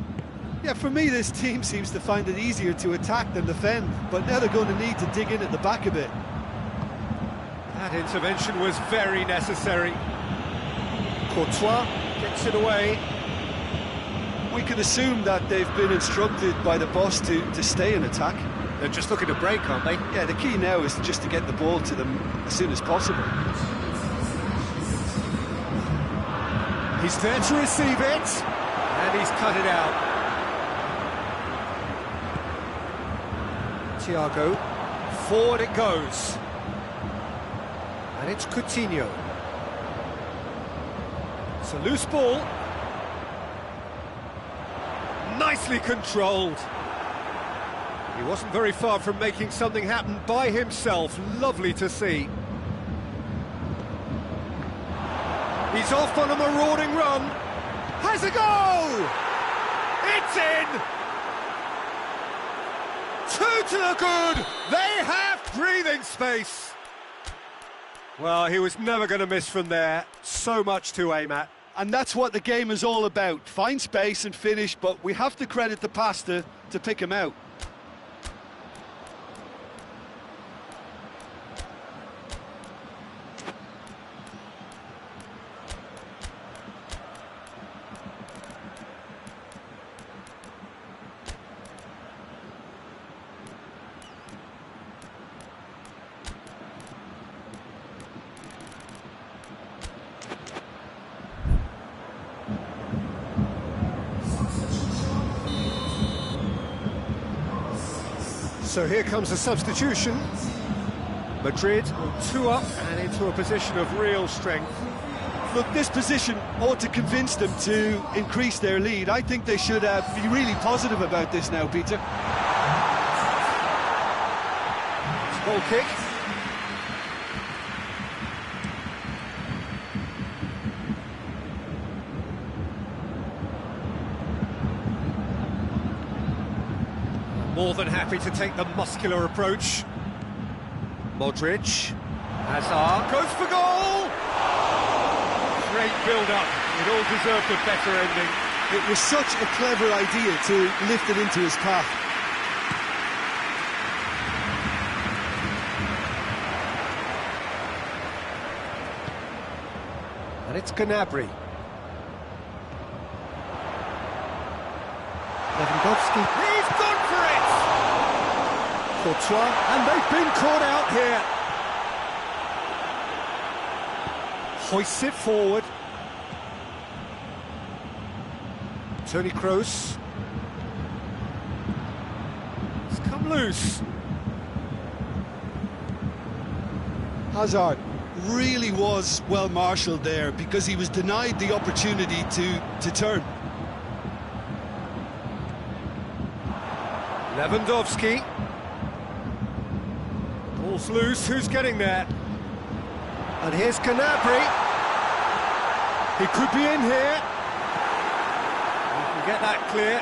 Yeah, for me, this team seems to find it easier to attack than defend, but now they're going to need to dig in at the back a bit. That intervention was very necessary. Courtois gets it away. We can assume that they've been instructed by the boss to stay in attack. They're just looking to break, aren't they? Yeah, the key now is just to get the ball to them as soon as possible. He's there to receive it, and he's cut it out. Thiago, forward it goes. And it's Coutinho. It's a loose ball. Nicely controlled. He wasn't very far from making something happen by himself. Lovely to see. He's off on a marauding run. Has a go! It's in! to the good! They have breathing space! Well, he was never going to miss from there. So much to aim at. And that's what the game is all about. Find space and finish, but we have to credit the pasta to pick him out. So here comes a substitution. Madrid will 2 up and into a position of real strength. Look, this position ought to convince them to increase their lead. I think they should be really positive about this now, Peter. Goal kick. More than happy to take the muscular approach. Modric. Hazard goes for goal! Great build-up. It all deserved a better ending. It was such a clever idea to lift it into his path. And it's Gnabry. Lewandowski. He's gone for it! Courtois, and they've been caught out here. Hoists it forward. Toni Kroos. It's come loose. Hazard really was well marshalled there because he was denied the opportunity to turn. Lewandowski. Ball's loose, who's getting there? And here's Gnabry. He could be in here. You can get that clear.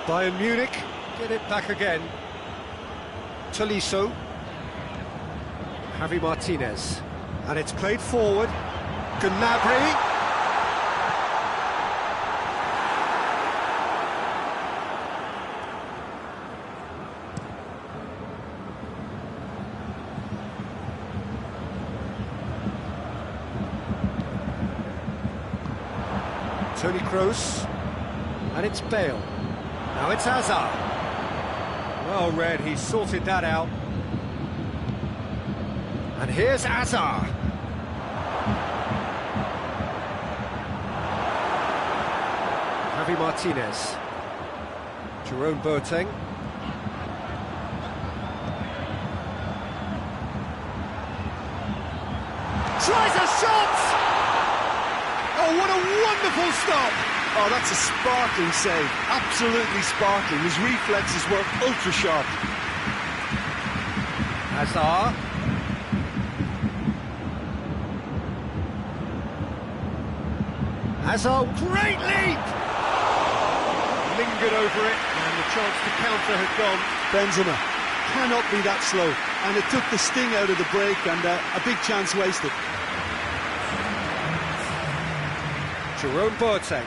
Bayern Munich get it back again. Tolisso. Javi Martinez. And it's played forward. Gnabry. Toni Kroos, and it's Bale. Now it's Hazard. Well read, he sorted that out. And here's Hazard. Javi Martinez. Jerome Boateng. Tries a shot! Oh, what a wonderful stop! Oh, that's a sparkling save. Absolutely sparkling. His reflexes were ultra sharp. Hazard. Hazard, great leap! Lingered over it, and the chance to counter had gone. Benzema cannot be that slow, and it took the sting out of the break, and a big chance wasted. Jerome Boateng.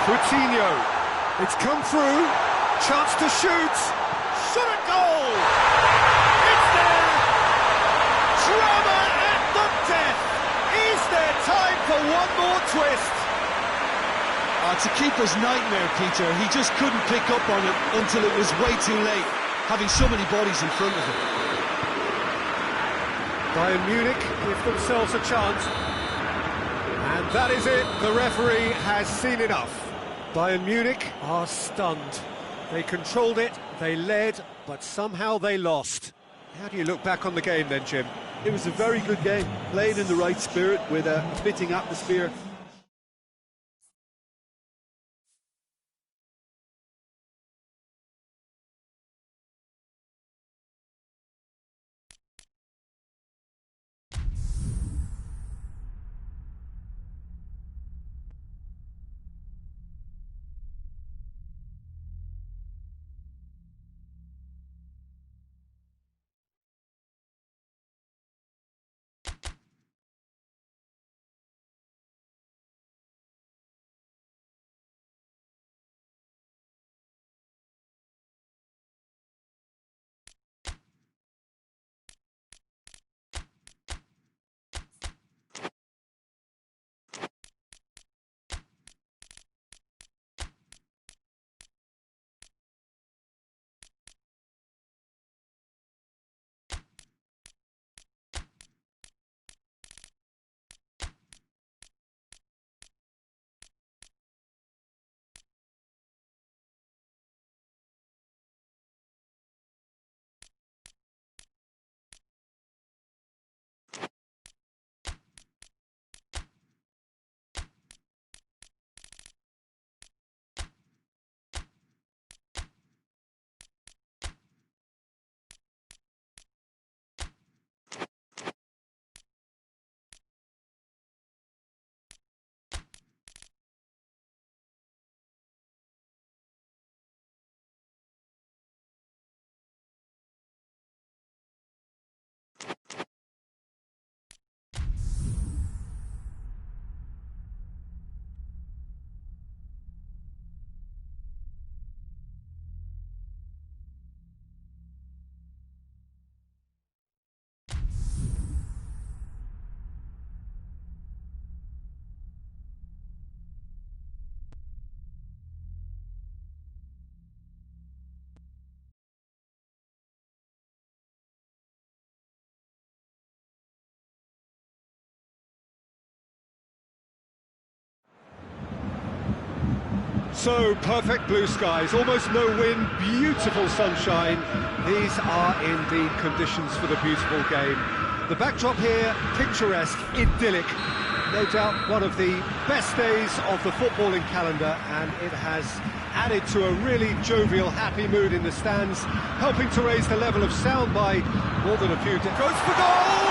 Coutinho. It's come through. Chance to shoot. Shot at goal! It's there! Drama at the death! Is there time for one more twist? It's a keeper's nightmare, Peter. He just couldn't pick up on it until it was way too late, having so many bodies in front of him. Bayern Munich give themselves a chance. And that is it. The referee has seen enough. Bayern Munich are stunned. They controlled it, they led, but somehow they lost. How do you look back on the game then, Jim? It was a very good game, played in the right spirit with a fitting atmosphere. So, perfect blue skies, almost no wind, beautiful sunshine. These are indeed conditions for the beautiful game. The backdrop here, picturesque, idyllic. No doubt one of the best days of the footballing calendar, and it has added to a really jovial, happy mood in the stands, helping to raise the level of sound by more than a few... Goes for goal!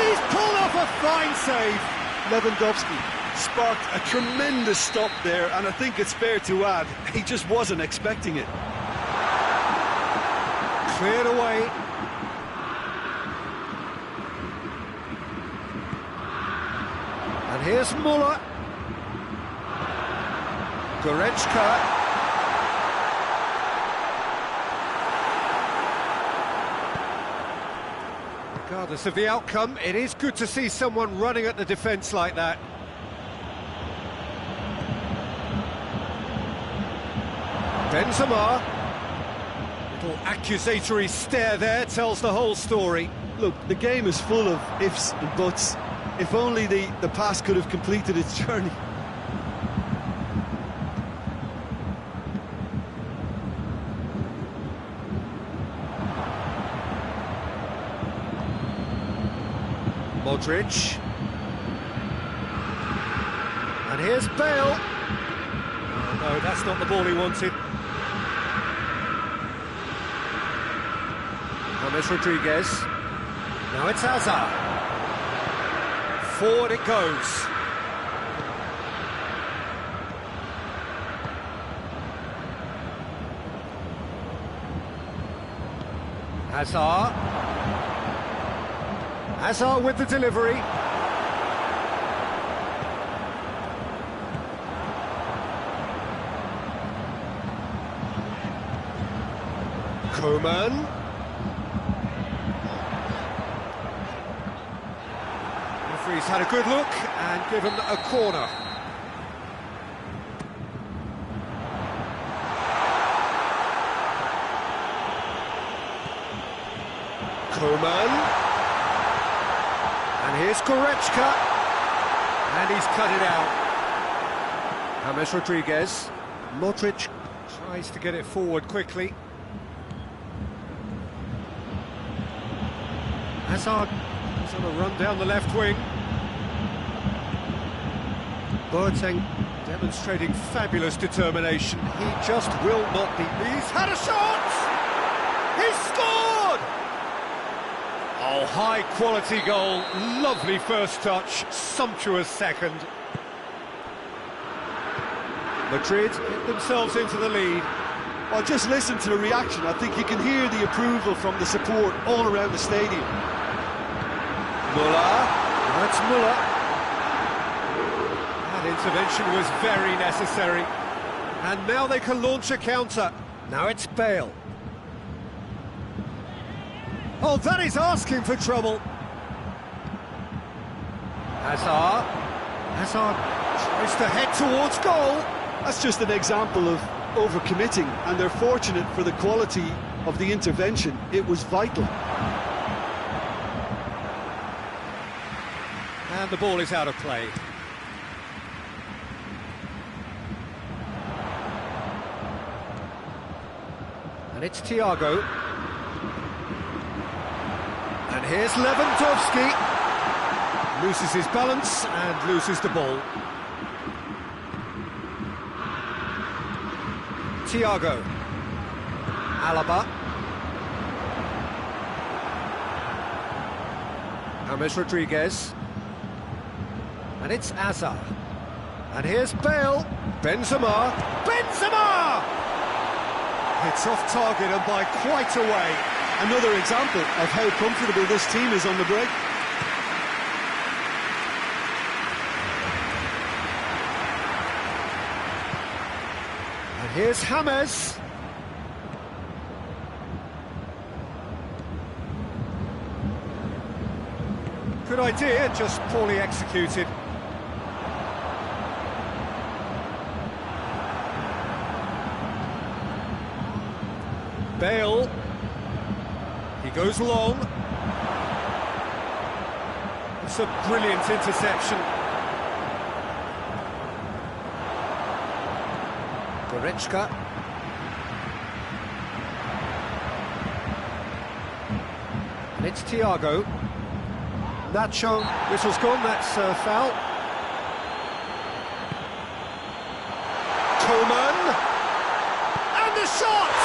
He's pulled off a fine save! Lewandowski sparked a tremendous stop there, and I think it's fair to add, he just wasn't expecting it. Cleared away. And here's Muller. Goretzka. Regardless of the outcome, it is good to see someone running at the defence like that. Benzema. Little accusatory stare there tells the whole story. Look, the game is full of ifs and buts. If only the pass could have completed its journey. Modric. And here's Bale. No, that's not the ball he wanted. James Rodriguez. Now it's Hazard. Forward it goes. Hazard. Hazard with the delivery. Coman. Referee's had a good look and given a corner. Coman. And here's Goretzka. And he's cut it out. James Rodriguez. Modric tries to get it forward quickly. Hazard is on a run down the left wing. Boateng demonstrating fabulous determination. He just will not be... He's had a shot! He's scored! Oh, high-quality goal. Lovely first touch, sumptuous second. Madrid get themselves into the lead. Well, just listen to the reaction. I think you can hear the approval from the support all around the stadium. Muller, that's Muller. That intervention was very necessary. And now they can launch a counter. Now it's Bale. Oh, that is asking for trouble. Hazard. Hazard tries to head towards goal. That's just an example of overcommitting, and they're fortunate for the quality of the intervention. It was vital. And the ball is out of play. And it's Thiago. And here's Lewandowski. Loses his balance and loses the ball. Thiago. Alaba. James Rodriguez. And it's Hazard. And here's Bale. Benzema. Benzema! It's off target and by quite a way. Another example of how comfortable this team is on the break. And here's James. Good idea, just poorly executed. Bale. He goes long. It's a brilliant interception. Goretzka. And it's Thiago. Nacho, whistle's gone, that's foul. Coleman. And the shot!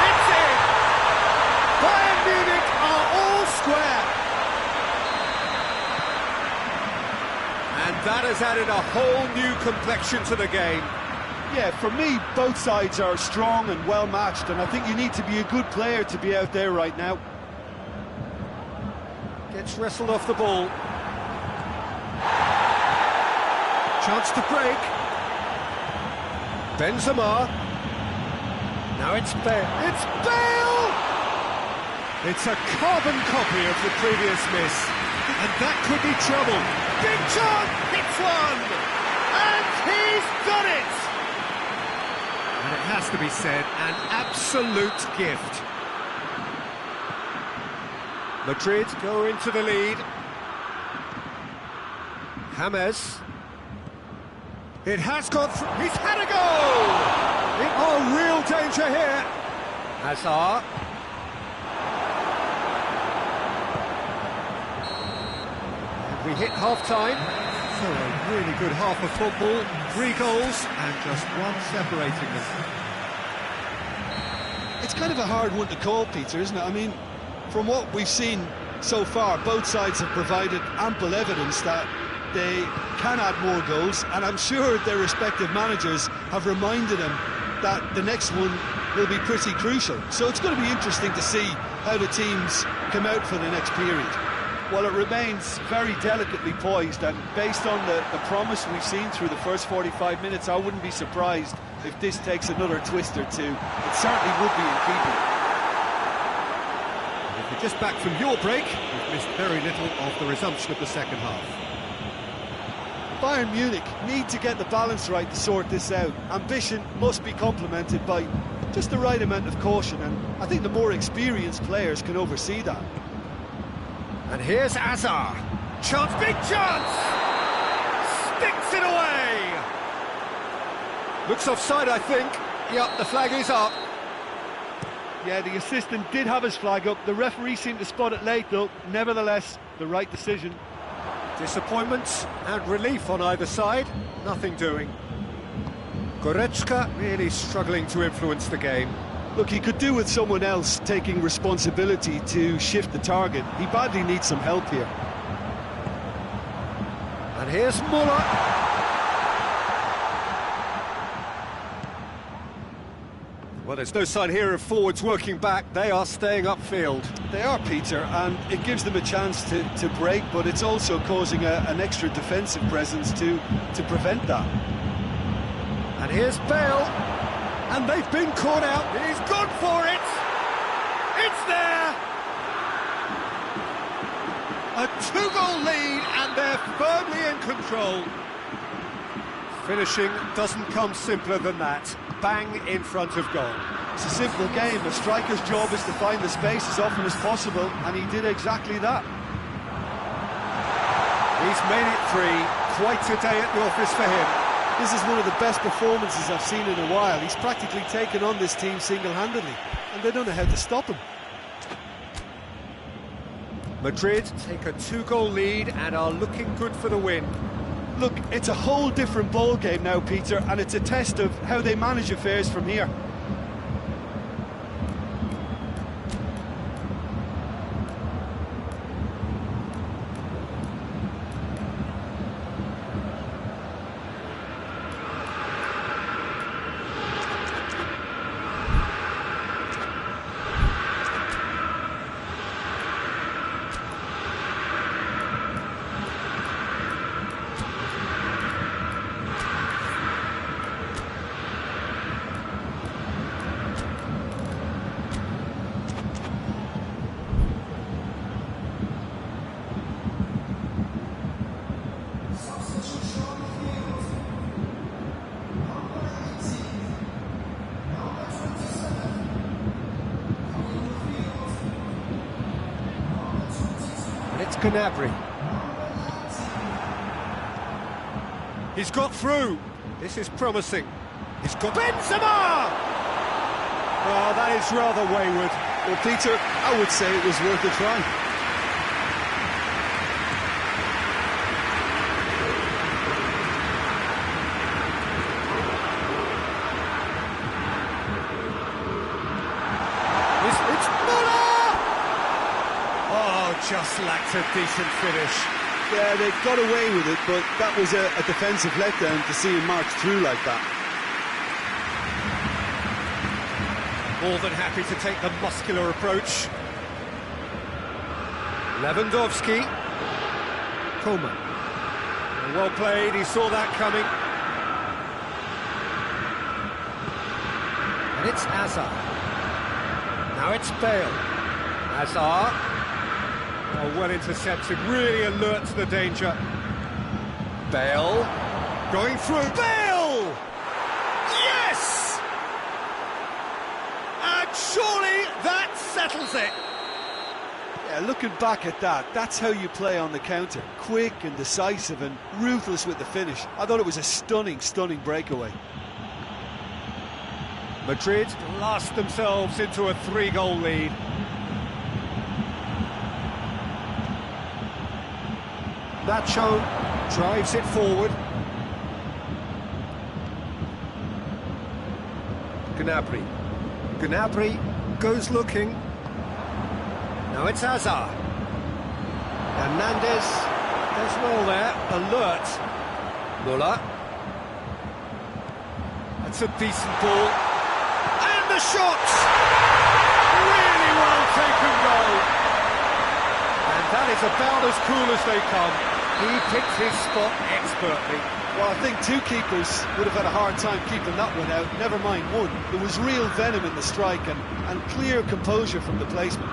It's in! Bayern Munich are all square. And that has added a whole new complexion to the game. Yeah, for me, both sides are strong and well matched, and I think you need to be a good player to be out there right now. Gets wrestled off the ball. Chance to break. Benzema. Now it's Bale. It's Bale! It's a carbon copy of the previous miss. And that could be trouble. Big chance! Hits one! And he's done it! And it has to be said, an absolute gift. Madrid go into the lead. James. It has gone through. He's had a goal! Oh, real danger here. Hazard. And we hit half-time. So a really good half of football. 3 goals and just one separating them. It's kind of a hard one to call, Peter, isn't it? I mean, from what we've seen so far, both sides have provided ample evidence that they can add more goals, and I'm sure their respective managers have reminded them that the next one will be pretty crucial. So it's going to be interesting to see how the teams come out for the next period. Well, it remains very delicately poised, and based on the promise we've seen through the first 45 minutes, I wouldn't be surprised if this takes another twist or two. It certainly would be in keeping. If you're just back from your break, you've missed very little of the resumption of the second half. Bayern Munich need to get the balance right to sort this out. Ambition must be complemented by just the right amount of caution, and I think the more experienced players can oversee that. And here's Hazard. Chance, big chance! Sticks it away! Looks offside, I think. Yep, the flag is up. Yeah, the assistant did have his flag up. The referee seemed to spot it late, though. Nevertheless, the right decision. Disappointment and relief on either side. Nothing doing. Goretzka really struggling to influence the game. Look, he could do with someone else taking responsibility to shift the target. He badly needs some help here. And here's Muller. Well, there's no sign here of forwards working back. They are staying upfield. They are, Peter, and it gives them a chance to break, but it's also causing an extra defensive presence to prevent that. And here's Bale. And they've been caught out. He's gone for it. It's there. A 2-goal lead, and they're firmly in control. Finishing doesn't come simpler than that. Bang in front of goal. It's a simple game. A striker's job is to find the space as often as possible, and he did exactly that. He's made it 3. Quite a day at the office for him. This is one of the best performances I've seen in a while. He's practically taken on this team single-handedly, and they don't know how to stop him. Madrid take a 2-goal lead and are looking good for the win. Look, it's a whole different ball game now, Peter, and it's a test of how they manage affairs from here. Gnabry. He's got through. This is promising. He's got Benzema! Oh, that is rather wayward. Well, Peter, I would say it was worth a try. It's Muller! Oh, just lacked a decent finish. Yeah, they got away with it, but that was a defensive letdown to see him march through like that. More than happy to take the muscular approach. Lewandowski. Coleman. Well played, he saw that coming. And it's Hazard. Now it's Bale. Hazard. Oh, well intercepted, really alert to the danger. Bale. Going through. Bale! Yes! And surely that settles it. Yeah, looking back at that, that's how you play on the counter. Quick and decisive and ruthless with the finish. I thought it was a stunning, stunning breakaway. Madrid lost themselves into a 3-goal lead. Nacho drives it forward. Gnabry. Gnabry goes looking. Now it's Hazard. Hernandez does well there, alert. Muller. That's a decent ball. And the shot! Really well taken goal. And that is about as cool as they come. He picked his spot expertly. Well, I think two keepers would have had a hard time keeping that one out, never mind one. There was real venom in the strike and clear composure from the placement.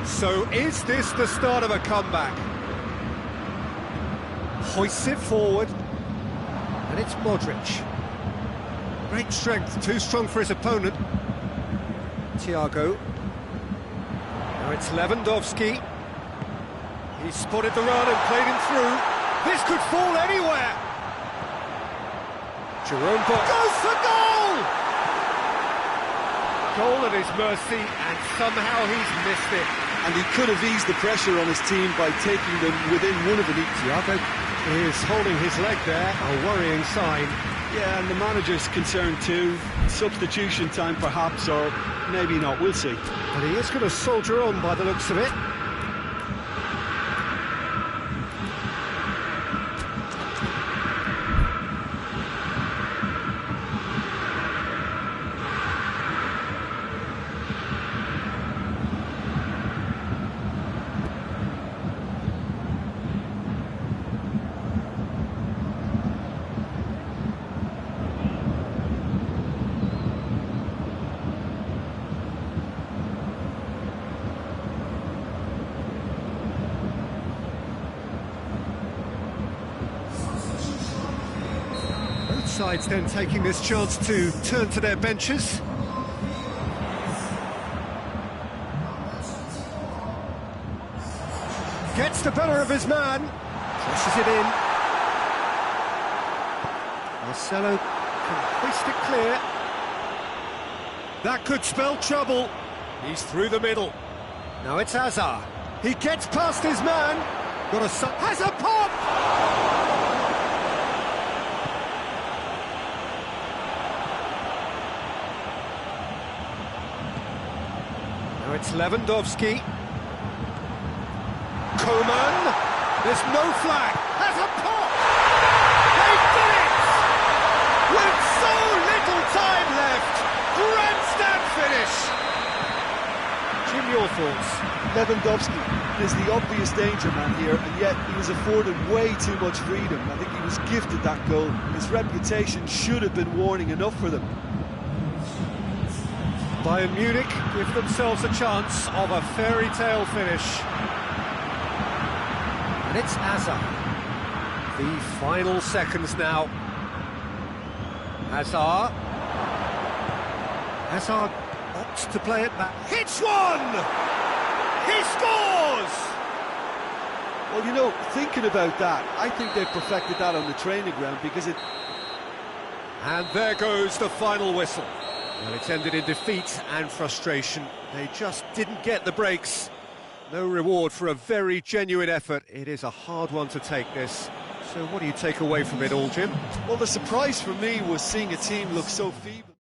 So is this the start of a comeback? Hoists it forward. And it's Modric. Great strength, too strong for his opponent. Thiago. Now it's Lewandowski. He spotted the run and played him through. This could fall anywhere. Jerome Bosch goes for goal! Goal at his mercy, and somehow he's missed it. And he could have eased the pressure on his team by taking them within one of an each. Thiago is holding his leg there, a worrying sign. Yeah, and the manager's concerned too. Substitution time perhaps, or maybe not, we'll see. But he is going to soldier on by the looks of it. Sides then taking this chance to turn to their benches. Gets the better of his man, crosses it in. Marcelo can hoist it clear. That could spell trouble. He's through the middle. Now it's Hazard. He gets past his man. Has a pop! Now it's Lewandowski. Coman. There's no flag. Has a pop! They've done it! With so little time left. Grandstand finish. Jim, your thoughts? Lewandowski is the obvious danger man here, and yet he was afforded way too much freedom. I think he was gifted that goal. His reputation should have been warning enough for them. Bayern Munich give themselves a chance of a fairy tale finish. And it's Hazard. The final seconds now. Hazard. Hazard opts to play it back. Hits one! He scores! Well, you know, thinking about that, I think they perfected that on the training ground because And there goes the final whistle. Well, it's ended in defeat and frustration. They just didn't get the breaks. No reward for a very genuine effort. It is a hard one to take, this. So what do you take away from it all, Jim? Well, the surprise for me was seeing a team look so feeble.